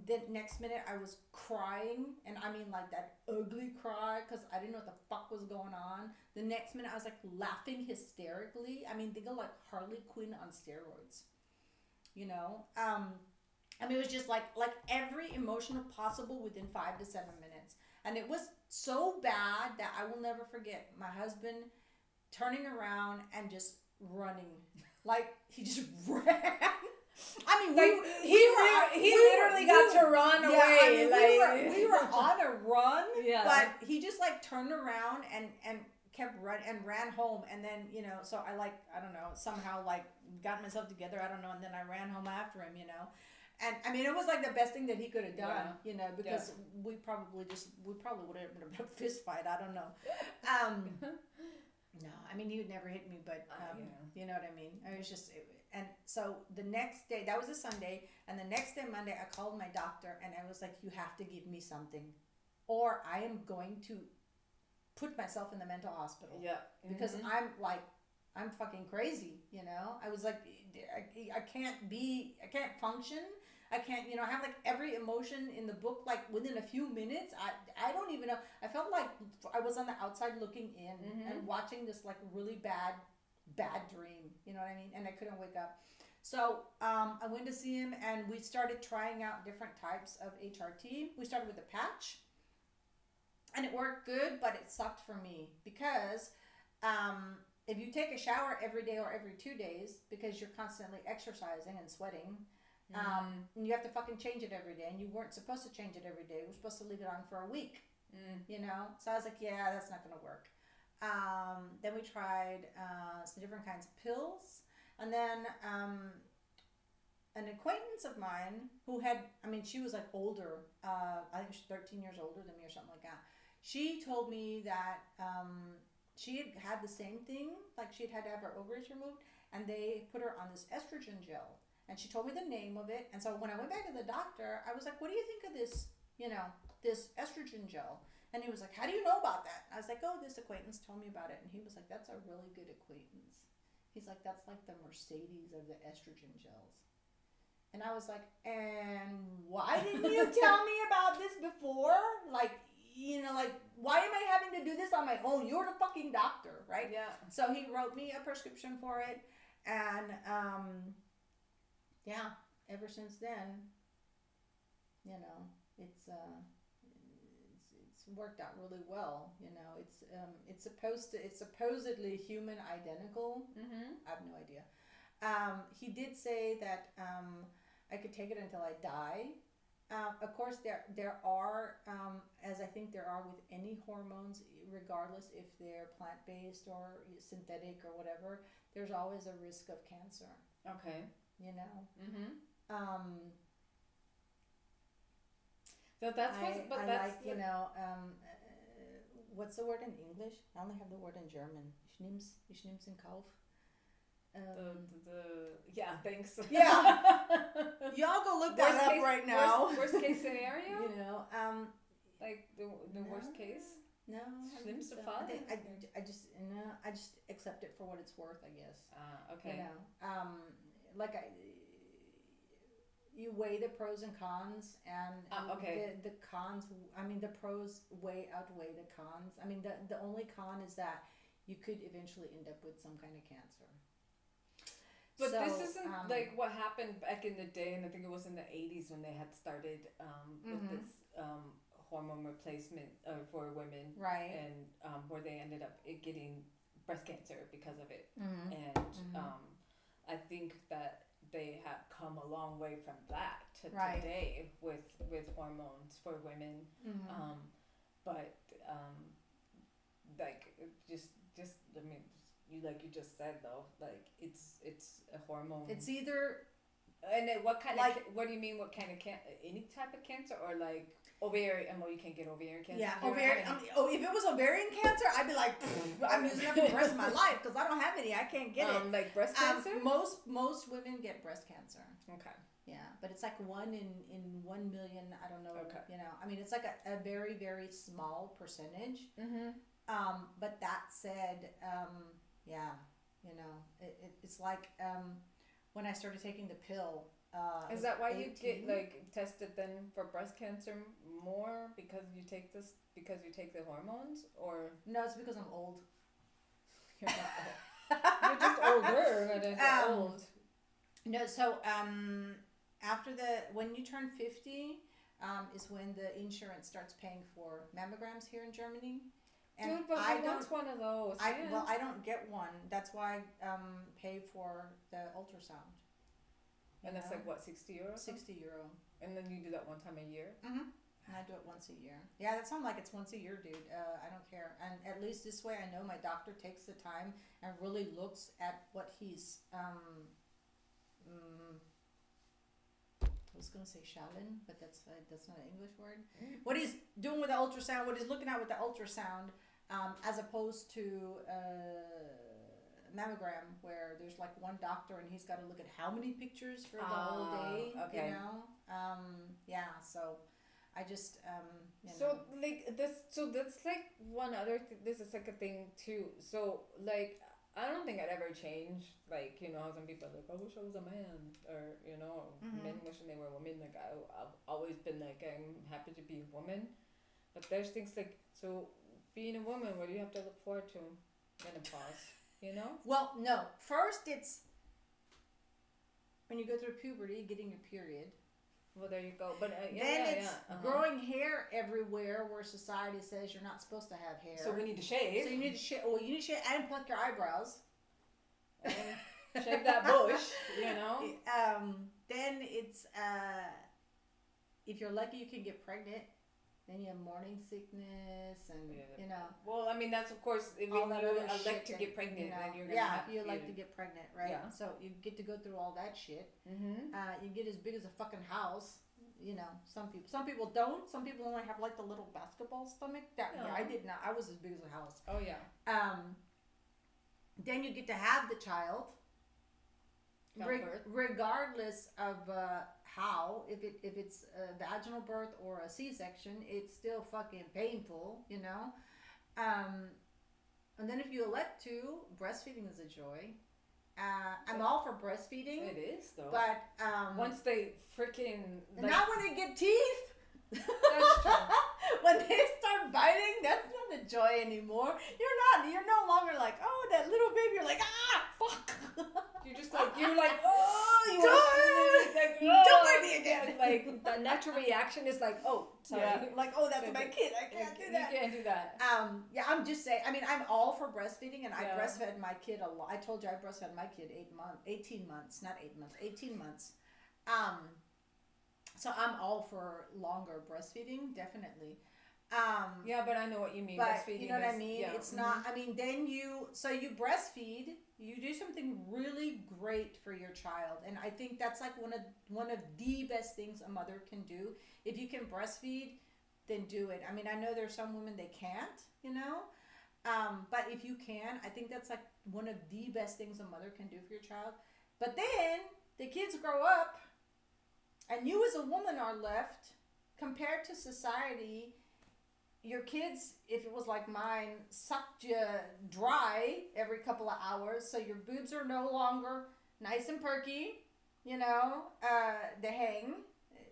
The next minute I was crying, and I mean like that ugly cry because I didn't know what the fuck was going on. The next minute I was like laughing hysterically. I mean, think of like Harley Quinn on steroids, you know. I mean, it was just like every emotional possible within 5 to 7 minutes, and it was so bad that I will never forget my husband turning around and just running, like he just ran. I mean, he literally got to run away. I mean, we were on a run, but he just like turned around and kept running and ran home. And then, you know, so I don't know, somehow like got myself together. I don't know. And then I ran home after him, you know. And I mean, it was like the best thing that he could have done, you know, because we probably would have been a fist fight. I don't know. No, I mean, he would never hit me, but you know what I mean? It was just, and so the next day, that was a Sunday, and the next day, Monday, I called my doctor, and I was like, you have to give me something, or I am going to put myself in the mental hospital. Yeah. Because I'm fucking crazy, you know? I was like, I can't function. I can't, you know, I have like every emotion in the book, like within a few minutes. I don't even know. I felt like I was on the outside looking in and watching this like really bad dream. You know what I mean? And I couldn't wake up. So I went to see him, and we started trying out different types of HRT. We started with a patch, and it worked good, but it sucked for me because if you take a shower every day or every 2 days because you're constantly exercising and sweating, and you have to fucking change it every day, and you weren't supposed to change it every day. We're supposed to leave it on for a week, you know? So I was like, yeah, that's not going to work. Then we tried some different kinds of pills, and then an acquaintance of mine who had, I mean, she was like older, I think she's 13 years older than me or something like that. She told me that she had the same thing, like she'd had to have her ovaries removed, and they put her on this estrogen gel. And she told me the name of it. And so when I went back to the doctor, I was like, what do you think of this, you know, this estrogen gel? And he was like, how do you know about that? I was like, oh, this acquaintance told me about it. And he was like, that's a really good acquaintance. He's like, that's like the Mercedes of the estrogen gels. And I was like, and why didn't you tell me about this before? Like, you know, like, why am I having to do this on my own? You're the fucking doctor, right? Yeah. So he wrote me a prescription for it. And, yeah, ever since then, you know, it's worked out really well. You know, it's supposedly human identical. I have no idea. He did say that I could take it until I die. Of course, there are, as I think there are with any hormones, regardless if they're plant-based or synthetic or whatever, there's always a risk of cancer. Okay. You know. So that's you know, what's the word in English? I only have the word in German. Ich nehm's in Kauf. Yeah, thanks. Yeah. Y'all go look that up right now. Worst case scenario? You know, like the worst case? No. Schlimmste so. Fall? I just accept it for what it's worth, I guess. Okay. You know, like you weigh the pros and cons, and the cons, I mean, the pros outweigh the cons. I mean, the only con is that you could eventually end up with some kind of cancer. But this isn't like what happened back in the day, and I think it was in the 80s when they had started with this hormone replacement for women, right? And where they ended up getting breast cancer because of it. And I think that they have come a long way from that to today with hormones for women. But like just I mean, you just said though, like it's a hormone. It's either. And then what kind of, what do you mean, what kind of any type of cancer, or like ovarian, you can't get ovarian cancer? Yeah, ovarian, if it was ovarian cancer, I'd be like, I'm using it for the rest of my life, because I don't have any, I can't get it. Like breast cancer? Most women get breast cancer. Okay. Yeah, but it's like 1 in 1 million, I don't know, you know, I mean, it's like a very, very small percentage. But that said, yeah, You know, it's like when I started taking the pill. Is that why 18. you get like tested then for breast cancer more because you take the hormones, or No, it's because I'm old. you're not old. You're just older than old. No, so after when you turn 50, is when the insurance starts paying for mammograms here in Germany. And dude, but I don't one of those. I don't get one. That's why I pay for the ultrasound. And that's like what, €60? €60. And then you do that one time a year? Mm-hmm. And I do it once a year. Yeah, that sounds like it's once a year, dude. I don't care. And at least this way I know my doctor takes the time and really looks at what he's I was gonna say Shaolin, but that's not an English word. What he's doing with the ultrasound, what he's looking at with the ultrasound, as opposed to mammogram, where there's like one doctor and he's got to look at how many pictures for the whole day. Okay. You know, yeah. So I just So like this, so that's like one other. This is like a thing too. So like, I don't think I'd ever change. Like, you know, how some people are like, I wish I was a man, or you know, men wishing they were women. Like I've always been like, I'm happy to be a woman, but there's things like, so being a woman, what do you have to look forward to? Menopause, you know? Well, no. First, it's when you go through puberty, getting your period. Well, there you go. But growing hair everywhere, where society says you're not supposed to have hair. So we need to shave. So you need to shave. Well, you need to shave and pluck your eyebrows. Shave that bush, you know. Then it's if you're lucky, you can get pregnant. Then you have morning sickness, and you know. Well, I mean, that's of course if you elect to get pregnant, you know, then you're gonna have if you like to get pregnant, right? Yeah. So you get to go through all that shit. Mm-hmm. You get as big as a fucking house. You know, some people don't. Some people only have like the little basketball stomach. Yeah, I did not. I was as big as a house. Oh yeah. Then you get to have the child. Regardless of how, if it's a vaginal birth or a C-section, it's still fucking painful, you know. And then if you elect to, breastfeeding is a joy. I'm all for breastfeeding. It is though. But once they freaking not when they get teeth. That's true. When they start biting, that's not a joy anymore. You're no longer like, oh, that little baby. You're like, ah, fuck. You're like, oh, don't bite me again. Like the natural reaction is like, oh, sorry. Yeah. Like, oh, that's my kid. I can't do that. You can't do that. Yeah, I'm just saying. I mean, I'm all for breastfeeding, and I breastfed my kid a lot. I told you I breastfed my kid 18 months, not 8 months, 18 months. So I'm all for longer breastfeeding, definitely. Yeah, but I know what you mean. But breastfeeding, you know what I mean? Yeah. It's not. I mean, then you breastfeed. You do something really great for your child, and I think that's like one of the best things a mother can do. If you can breastfeed, then do it. I mean, I know there's some women they can't, you know, but if you can, I think that's like one of the best things a mother can do for your child. But then the kids grow up, and you as a woman are left, compared to society. Your kids, if it was like mine, sucked you dry every couple of hours, so your boobs are no longer nice and perky, you know, they hang.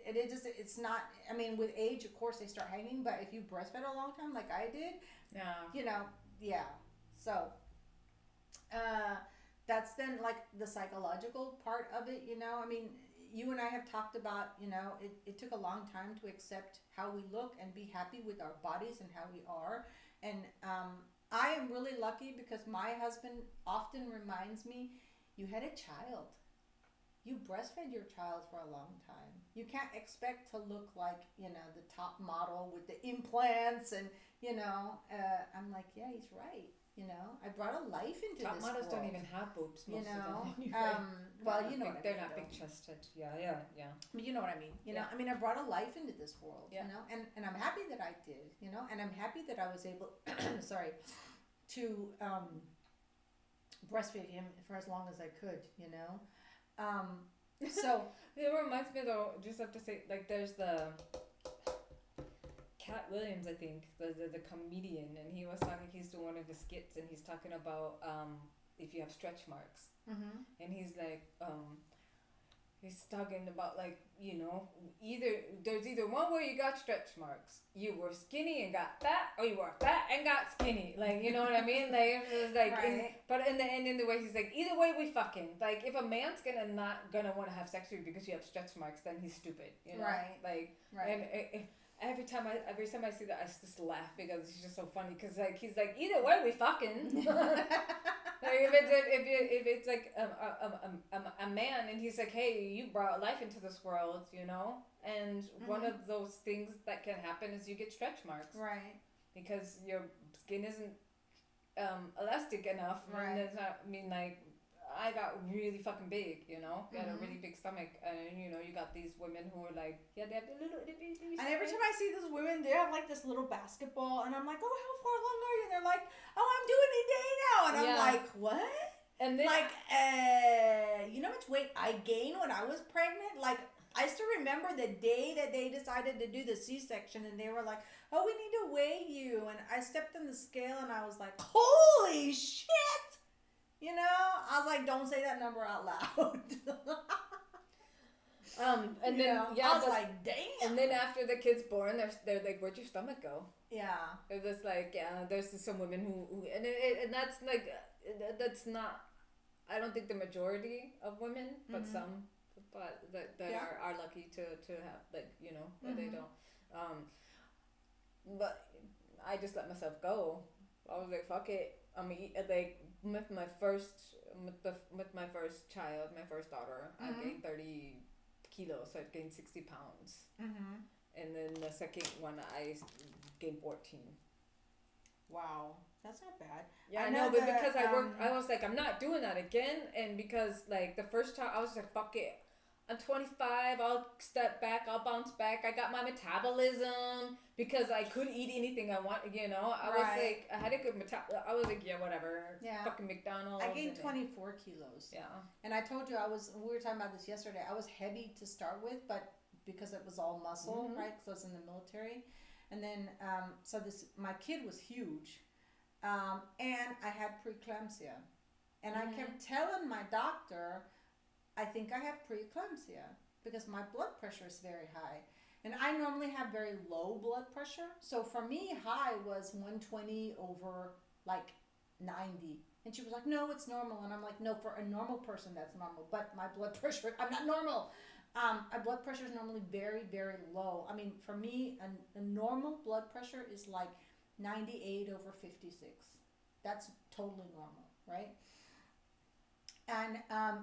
It's not, I mean, with age, of course, they start hanging, but if you breastfed a long time, like I did, you know, yeah. So, that's then like the psychological part of it, you know, I mean, you and I have talked about, you know, it took a long time to accept how we look and be happy with our bodies and how we are. And I am really lucky because my husband often reminds me, you had a child. You breastfed your child for a long time. You can't expect to look like, you know, the top model with the implants and, you know, I'm like, yeah, he's right. You know, I brought a life into top this models world. don't even have boobs, most you know? of them. Well, you know what I mean. They're not big chested. Yeah. But you know what I mean. You know, I mean, I brought a life into this world. Yeah. You know, and I'm happy that I did. You know, and I'm happy that I was able, to breastfeed him for as long as I could. You know, so it reminds me though. Just have to say, like, there's the Cat Williams, I think, the comedian, and he was talking. He's doing one of his skits, and he's talking about if you have stretch marks. Mm-hmm. And he's like, he's talking about like, there's either one where you got stretch marks, you were skinny and got fat, or you were fat and got skinny. Like, you know what I mean? Like, it was like, right. but in the end, in the way, he's like, either way, we fucking. Like, if a man's not gonna want to have sex with you because you have stretch marks, then he's stupid. You know? Right. Like, right. And every time I see that, I just laugh because it's just so funny. Because like he's like, either way, we fucking. Like if it's like a man and he's like, hey, you brought life into this world, and one of those things that can happen is you get stretch marks, right? Because your skin isn't elastic enough, right? And it's not, like I got really fucking big, got a really big stomach, and you got these women who are like, yeah, they have the little. And every time I see these women, they have like this little basketball, and I'm like, oh, how far along are you? And they're like, oh, I'm doing a day now, and I'm like, what? And then like, you know how much weight I gained when I was pregnant? Like, I still remember the day that they decided to do the C-section, and they were like, oh, we need to weigh you, and I stepped on the scale, and I was like, holy shit! I was like, don't say that number out loud. And then I was like, damn. And then after the kid's born, they're like, where'd your stomach go? Yeah. It was like, there's some women who and that's like, that's not, I don't think the majority of women, but some, but that are lucky to have, like, but they don't. But I just let myself go. I was like, fuck it. I mean, like with my first child, my first daughter, I gained 30 kilos, so I gained 60 pounds. And then the second one, I gained 14. Wow, that's not bad. Yeah, I know, but because I worked, I was like, I'm not doing that again. And because like the first time, I was like, fuck it. I'm 25, I'll step back, I'll bounce back. I got my metabolism because I could eat anything I want, I was like, I had a good metabolism. I was like, yeah, whatever. Yeah. Fucking McDonald's. I gained 24 kilos. Yeah. And I told you we were talking about this yesterday, I was heavy to start with, but because it was all muscle, right? Because I was in the military. And then, my kid was huge. And I had preeclampsia. And I kept telling my doctor, I think I have preeclampsia because my blood pressure is very high. And I normally have very low blood pressure. So for me, high was 120 over like 90. And she was like, no, it's normal. And I'm like, no, for a normal person, that's normal. But my blood pressure, I'm not normal. My blood pressure is normally very, very low. I mean, for me, a normal blood pressure is like 98 over 56. That's totally normal, right? And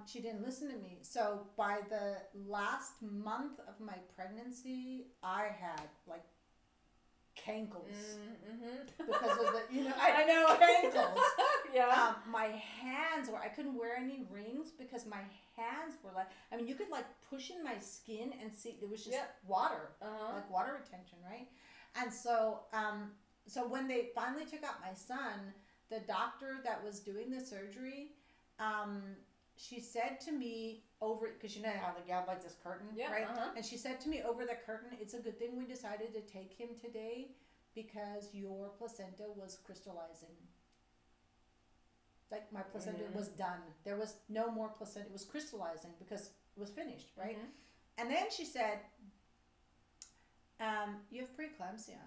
she didn't listen to me. So by the last month of my pregnancy, I had like cankles because of the, I know cankles. Yeah. My hands I couldn't wear any rings because my hands were like, I mean, you could like push in my skin and see there was just water, like water retention, right? And so, so when they finally took out my son, the doctor that was doing the surgery, she said to me because you know how you have like this curtain, right? And she said to me over the curtain, it's a good thing we decided to take him today because your placenta was crystallizing. Like my placenta was done. There was no more placenta. It was crystallizing because it was finished, right? And then she said, you have preeclampsia.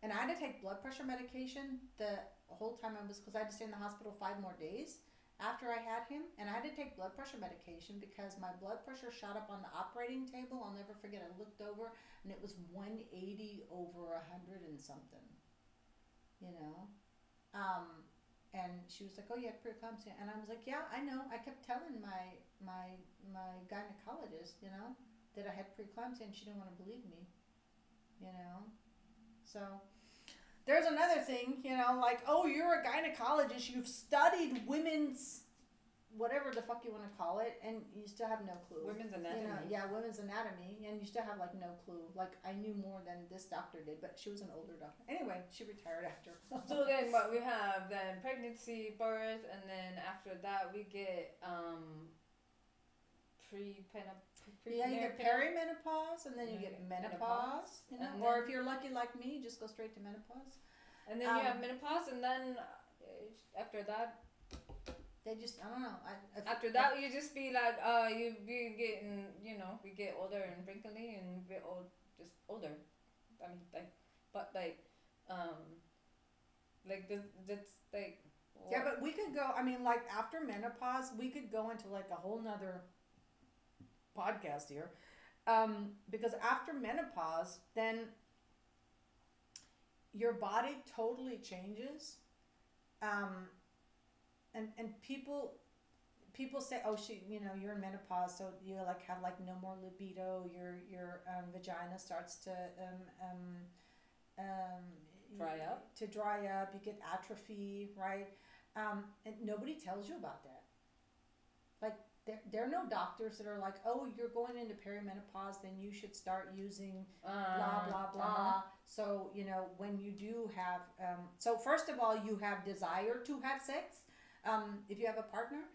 And I had to take blood pressure medication the whole time because I had to stay in the hospital 5 more days after I had him. And I had to take blood pressure medication because my blood pressure shot up on the operating table. I'll never forget. I looked over and it was 180 over 100 and something, and she was like, oh, you have preeclampsia. And I was like, yeah, I know. I kept telling my gynecologist, that I had preeclampsia, and she didn't want to believe me, So there's another thing, like, oh, you're a gynecologist. You've studied women's, whatever the fuck you want to call it, and you still have no clue. Women's anatomy. Women's anatomy, and you still have, like, no clue. Like, I knew more than this doctor did, but she was an older doctor. Anyway, she retired after. So then what we have, then pregnancy, birth, and then after that we get you get perimenopause, and then you get menopause. Or if you're lucky like me, you just go straight to menopause. And then you have menopause, and then after that, They just, I don't know. After that, you just be like, you be getting, we get older and wrinkly and we old, just older. I mean, that's like. Yeah, but we could go. I mean, like after menopause, we could go into like a whole nother podcast here, because after menopause, then your body totally changes, and people say, oh, you're in menopause, so you like have like no more libido. Your vagina starts to dry up. You get atrophy, right? And nobody tells you about that. Like there are no doctors that are like, oh, you're going into perimenopause, then you should start using blah blah blah. So when you do have, so first of all, you have desire to have sex, if you have a partner,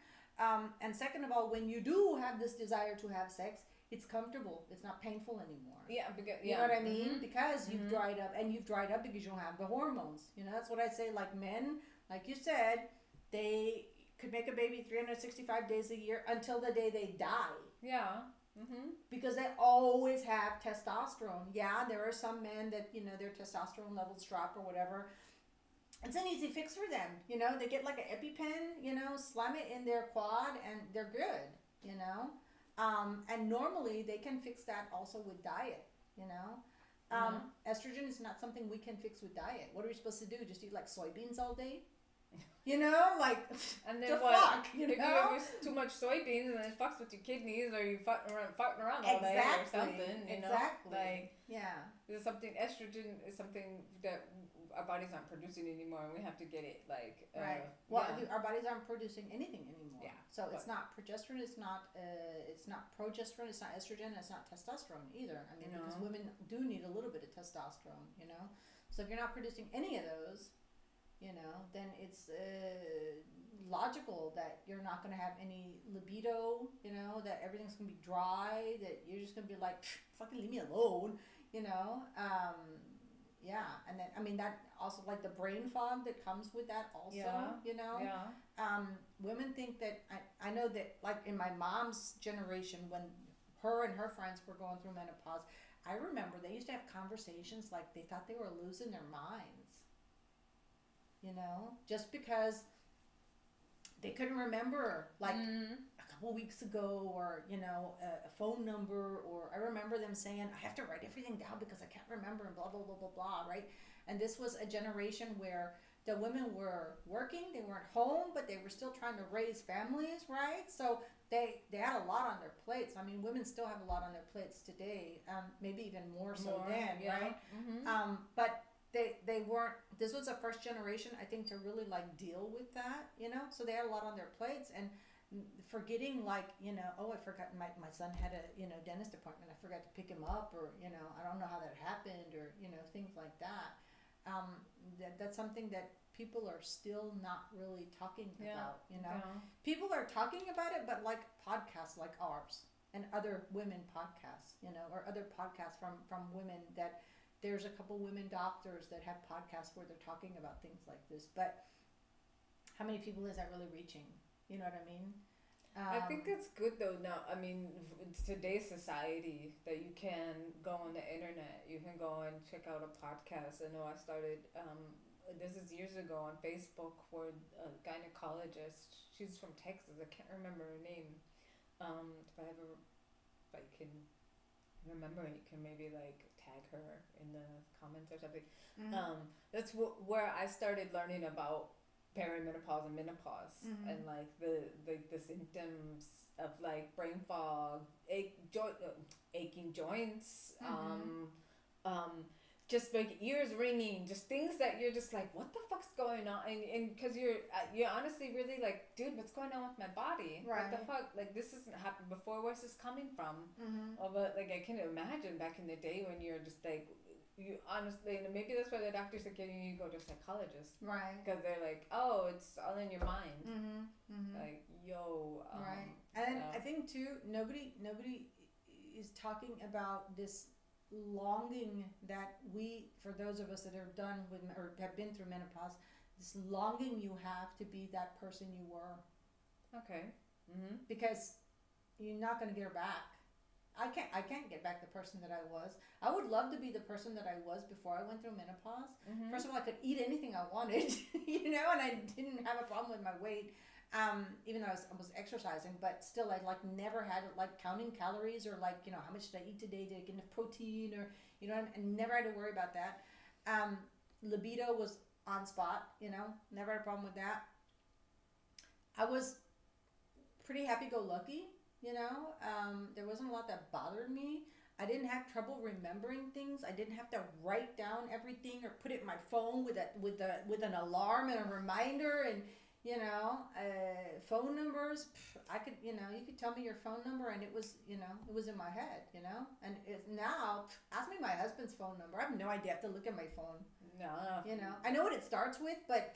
and second of all, when you do have this desire to have sex, it's comfortable. It's not painful anymore. Yeah, because you know what I mean? Because you've dried up, and you've dried up because you don't have the hormones. That's what I say. Like men, like you said, they could make a baby 365 days a year until the day they die. Yeah. Because they always have testosterone. Yeah, there are some men that their testosterone levels drop or whatever. It's an easy fix for them. They get like an EpiPen. Slam it in their quad, and they're good. And normally they can fix that also with diet. Estrogen is not something we can fix with diet. What are we supposed to do? Just eat like soybeans all day? Like, and then what? Fuck, if you have too much soybeans and it fucks with your kidneys, or you farting around all day or something, Exactly. Like, yeah. There's something, estrogen is something that our bodies aren't producing anymore, and we have to get it, like... right. Well, our bodies aren't producing anything anymore. Yeah. So it's not progesterone, it's not progesterone, it's not estrogen, it's not testosterone either. I mean, because women do need a little bit of testosterone, So if you're not producing any of those... then it's logical that you're not going to have any libido, that everything's going to be dry, that you're just going to be like, fucking leave me alone, yeah. And then, I mean, that also, like the brain fog that comes with that also, Yeah. Women think that, I know that, like in my mom's generation, when her and her friends were going through menopause, I remember they used to have conversations like they thought they were losing their minds. Just because they couldn't remember like a couple weeks ago, or a phone number, or I remember them saying, I have to write everything down because I can't remember, and blah blah blah blah blah, right? And this was a generation where the women were working, they weren't home, but they were still trying to raise families, right? So they had a lot on their plates. I mean, women still have a lot on their plates today, maybe even more so then, right? But they weren't, this was the first generation, I think, to really like deal with that, so they had a lot on their plates, and forgetting like, oh, I forgot my son had a, dentist appointment, I forgot to pick him up, or, I don't know how that happened, or, things like that. That's something that people are still not really talking about, People are talking about it, but like podcasts like ours and other women podcasts, or other podcasts from women that, there's a couple women doctors that have podcasts where they're talking about things like this, but how many people is that really reaching? You know what I mean? I think it's good though. Now, I mean, today's society that you can go on the internet, you can go and check out a podcast. I know I started, this is years ago, on Facebook for a gynecologist. She's from Texas. I can't remember her name. If I can remember, you can maybe like tag her in the comments or something. That's where I started learning about perimenopause and menopause, and like the symptoms of like brain fog, aching joints, just like ears ringing, just things that you're just like, what the fuck's going on? And because you're honestly really like, dude, what's going on with my body? Right. What the fuck? Like, this hasn't happened before. Where's this coming from? Oh, but like, I can imagine back in the day when you're just like, you honestly, and maybe that's why the doctors are getting you to go to a psychologist, right? Because they're like, oh, it's all in your mind. Like, yo, right. And I think too, nobody is talking about this longing that we, for those of us that are done with or have been through menopause, this longing you have to be that person you were, Okay. Because you're not going to get her back. I can't get back the person that I was. I would love to be the person that I was before I went through menopause. First of all, I could eat anything I wanted, you know, and I didn't have a problem with my weight, even though I was exercising. But still, I like never had like counting calories or like, you know, how much did I eat today to get enough protein, or, you know, and never had to worry about that. Libido was on spot, you know, never had a problem with that. I was pretty happy-go-lucky. You know, there wasn't a lot that bothered me. I didn't have trouble remembering things. I didn't have to write down everything or put it in my phone with an alarm and a reminder, and you know, phone numbers. I could, you know, you could tell me your phone number and it was, you know, it was in my head, you know. And now, ask me my husband's phone number. I have no idea. I have to look at my phone. No. You know, I know what it starts with, but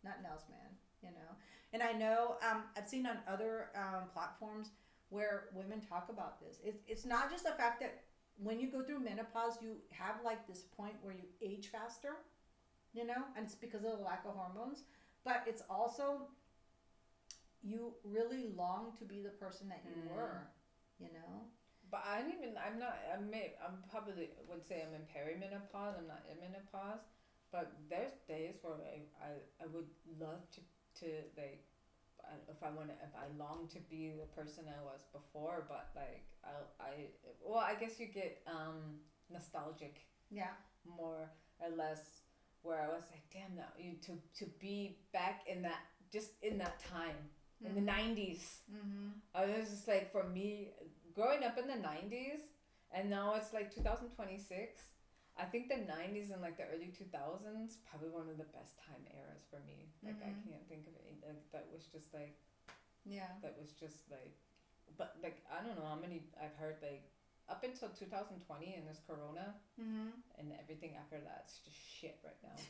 nothing else, man. You know. And I know I've seen on other platforms where women talk about this. It's not just the fact that when you go through menopause, you have like this point where you age faster, you know, and it's because of the lack of hormones. But it's also you really long to be the person that you were, you know. But I'm probably would say I'm in perimenopause. I'm not in menopause. But there's days where I would love to like, if I long to be the person I was before, but like I guess you get nostalgic, more or less, where I was like, damn, that to be back in that, just in that time, in the 90s. I was just like, for me, growing up in the 90s, and now it's like 2026. I think the 90s and like the early 2000s, probably one of the best time eras for me. Like I can't think of it. Like that was just like, that was just like, but like I don't know how many I've heard, like up until 2020 and this Corona, and everything after that's just shit right now.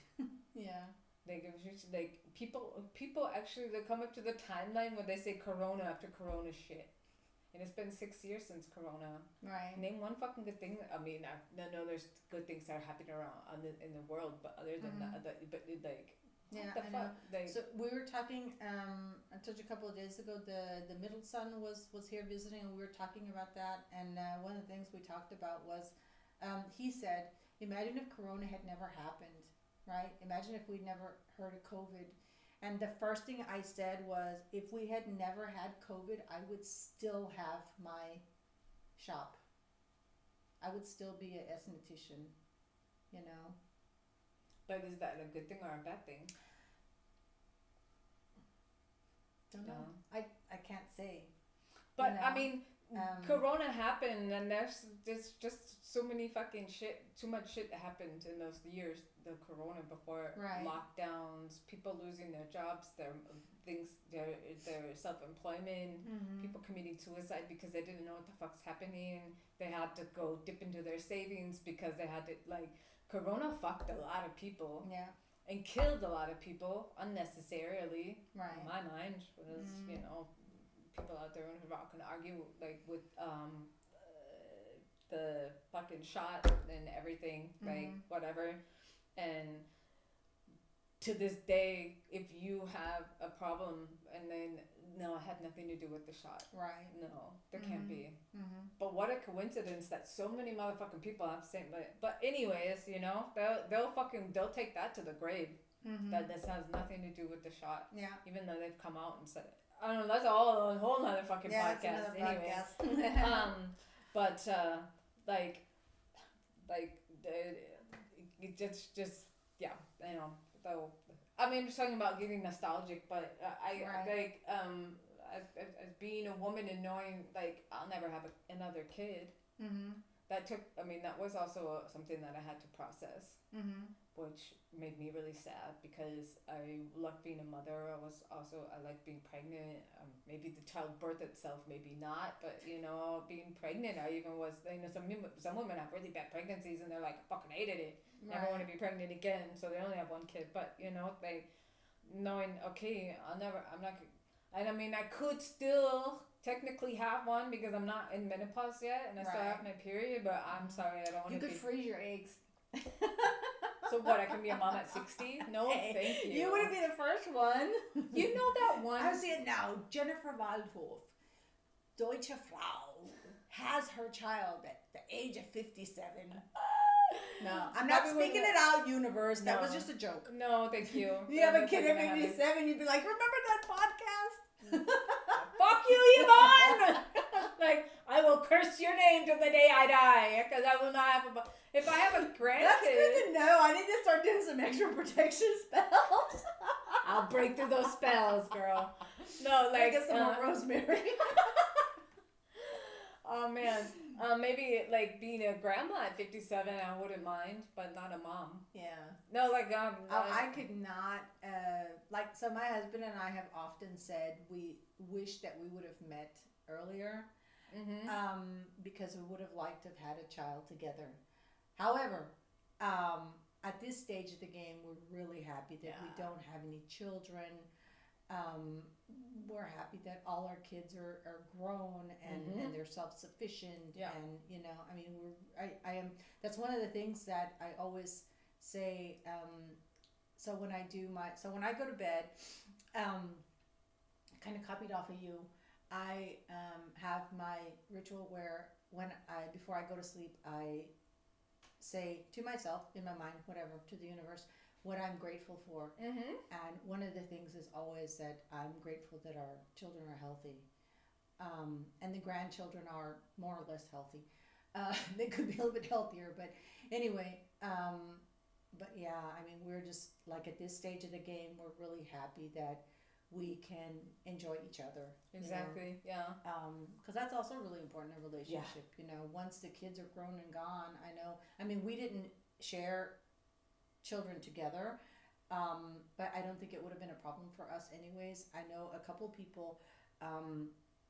Like it was just like people actually, they come up to the timeline where they say Corona after Corona shit. And it's been 6 years since Corona. Right. Name one fucking good thing. I mean, I know there's good things that are happening around in the world, but other than that, but like, what the fuck? Like, so we were talking. I told you a couple of days ago. The middle son was here visiting, and we were talking about that. And one of the things we talked about was, he said, "Imagine if Corona had never happened, right? Imagine if we'd never heard of COVID." And the first thing I said was, if we had never had COVID, I would still have my shop. I would still be an esthetician, you know. But is that a good thing or a bad thing? Don't know. I can't say. But you know? I mean, Corona happened, and there's just so many fucking shit. Too much shit happened in those years. The Corona before, lockdowns, people losing their jobs, their self-employment, people committing suicide because they didn't know what the fuck's happening. They had to go dip into their savings because they had to, like, Corona fucked a lot of people. And killed a lot of people unnecessarily. In my mind, because you know, people out there are not gonna argue like with the fucking shot and everything, like whatever. And to this day, if you have a problem and then, no, it had nothing to do with the shot. No, there can't be. But what a coincidence that so many motherfucking people have same. But anyways, you know, they'll take that to the grave. That this has nothing to do with the shot. Even though they've come out and said it. I don't know. That's a whole other fucking podcast. Anyway. But it just yeah, you know. So I mean, I'm just talking about getting nostalgic, but as being a woman and knowing like I'll never have another kid. That was also something that I had to process, which made me really sad because I loved being a mother. I liked being pregnant. Maybe the childbirth itself, maybe not, but you know, being pregnant, I even was. You know, some women have really bad pregnancies and they're like, I fucking hated it. Never want to be pregnant again. So they only have one kid. But you know, like knowing, okay, I'm not. And I mean, I could still technically have one because I'm not in menopause yet and I still have my period, but I'm sorry, I don't want to. You could freeze your eggs. So what? I can be a mom at 60? No, thank you. You wouldn't be the first one. You know that one? I see it now. Jennifer Waldhof, Deutsche Frau, has her child at the age of 57. No, I'm not speaking it out, universe. That was just a joke. No, thank you. You have a kid at 57, you'd be like, remember that podcast? Fuck you, Yvonne! Like, I will curse your name till the day I die, because I will not have if I have a grandkid. That's good to know. I need to start doing some extra protection spells. I'll break through those spells, girl. No, like, get some more rosemary. Oh man, maybe like being a grandma at 57, I wouldn't mind, but not a mom. Yeah. No, like I could not. So my husband and I have often said we wish that we would have met earlier, because we would have liked to have had a child together. However, at this stage of the game, we're really happy that we don't have any children. We're happy that all our kids are grown and they're self-sufficient. Yeah. And, I mean, I am, that's one of the things that I always say. So when I go to bed, kind of copied off of you, I have my ritual where before I go to sleep, I say to myself, in my mind, whatever, to the universe, what I'm grateful for. And one of the things is always that I'm grateful that our children are healthy. And the grandchildren are more or less healthy. They could be a little bit healthier, but anyway, but yeah, I mean, we're just like at this stage of the game, we're really happy that we can enjoy each other. Exactly. Yeah. Because that's also really important in a relationship. Yeah. Once the kids are grown and gone, we didn't share children together, but I don't think it would have been a problem for us anyways. I know a couple people,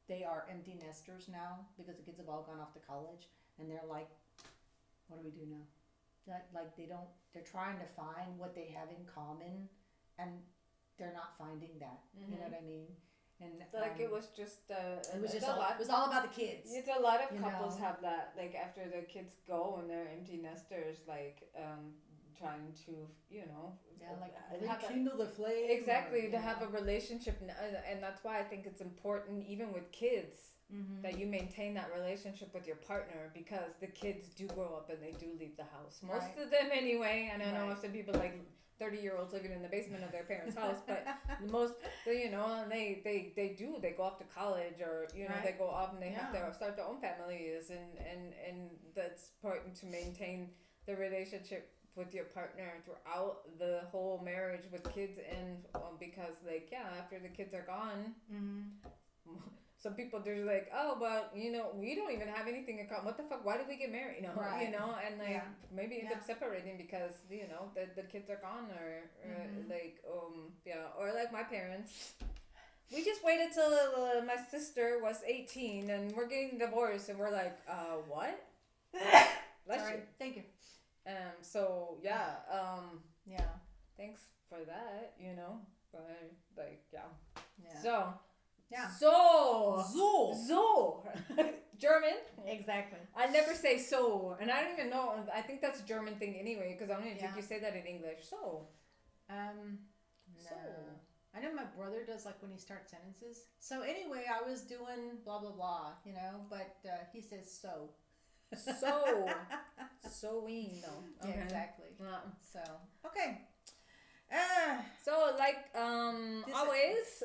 they are empty nesters now because the kids have all gone off to college, and they're like, what do we do now? They're trying to find what they have in common, and they're not finding that. You know what I mean? And it was just it was all about the kids. It's a lot of couples have that, like after the kids go and they're empty nesters, like trying to rekindle the flame. Exactly, to have a relationship, and that's why I think it's important, even with kids, that you maintain that relationship with your partner, because the kids do grow up and they do leave the house. Most of them anyway. And I know some people like 30-year-olds living in the basement of their parents' house, but most, they go off to college, or they go off and they have to start their own families, and that's important to maintain the relationship with your partner throughout the whole marriage with kids, and because after the kids are gone, some people they're like, oh, but we don't even have anything in common. What the fuck? Why did we get married? And maybe end up separating because the kids are gone, or like my parents. We just waited till my sister was 18 and we're getting divorced, and we're like, what? Sorry. Thank you. Thanks for that, but So German. Exactly. I never say so, and I don't even know. I think that's a German thing anyway, because I don't even think you say that in English. So. No. So. I know my brother does, like when he starts sentences. So anyway, I was doing blah blah blah, but he says so. Sewing, no. Okay. Yeah, exactly. So okay. So always,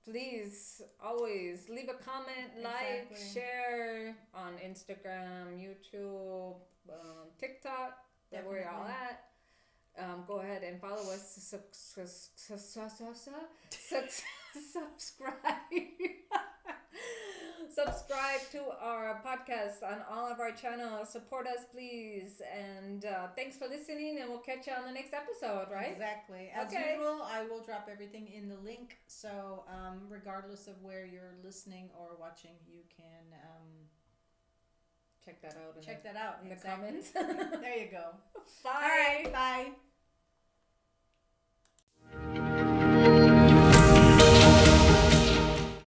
please always leave a comment, like, share on Instagram, YouTube, TikTok. That we're all at. Go ahead and follow us. Subscribe. Subscribe to our podcast on all of our channels. Support us, please. And thanks for listening, and we'll catch you on the next episode, right? Exactly. As usual, I will drop everything in the link. So regardless of where you're listening or watching, you can check that out. Check that out in the comments. There you go. Bye. All right. Bye.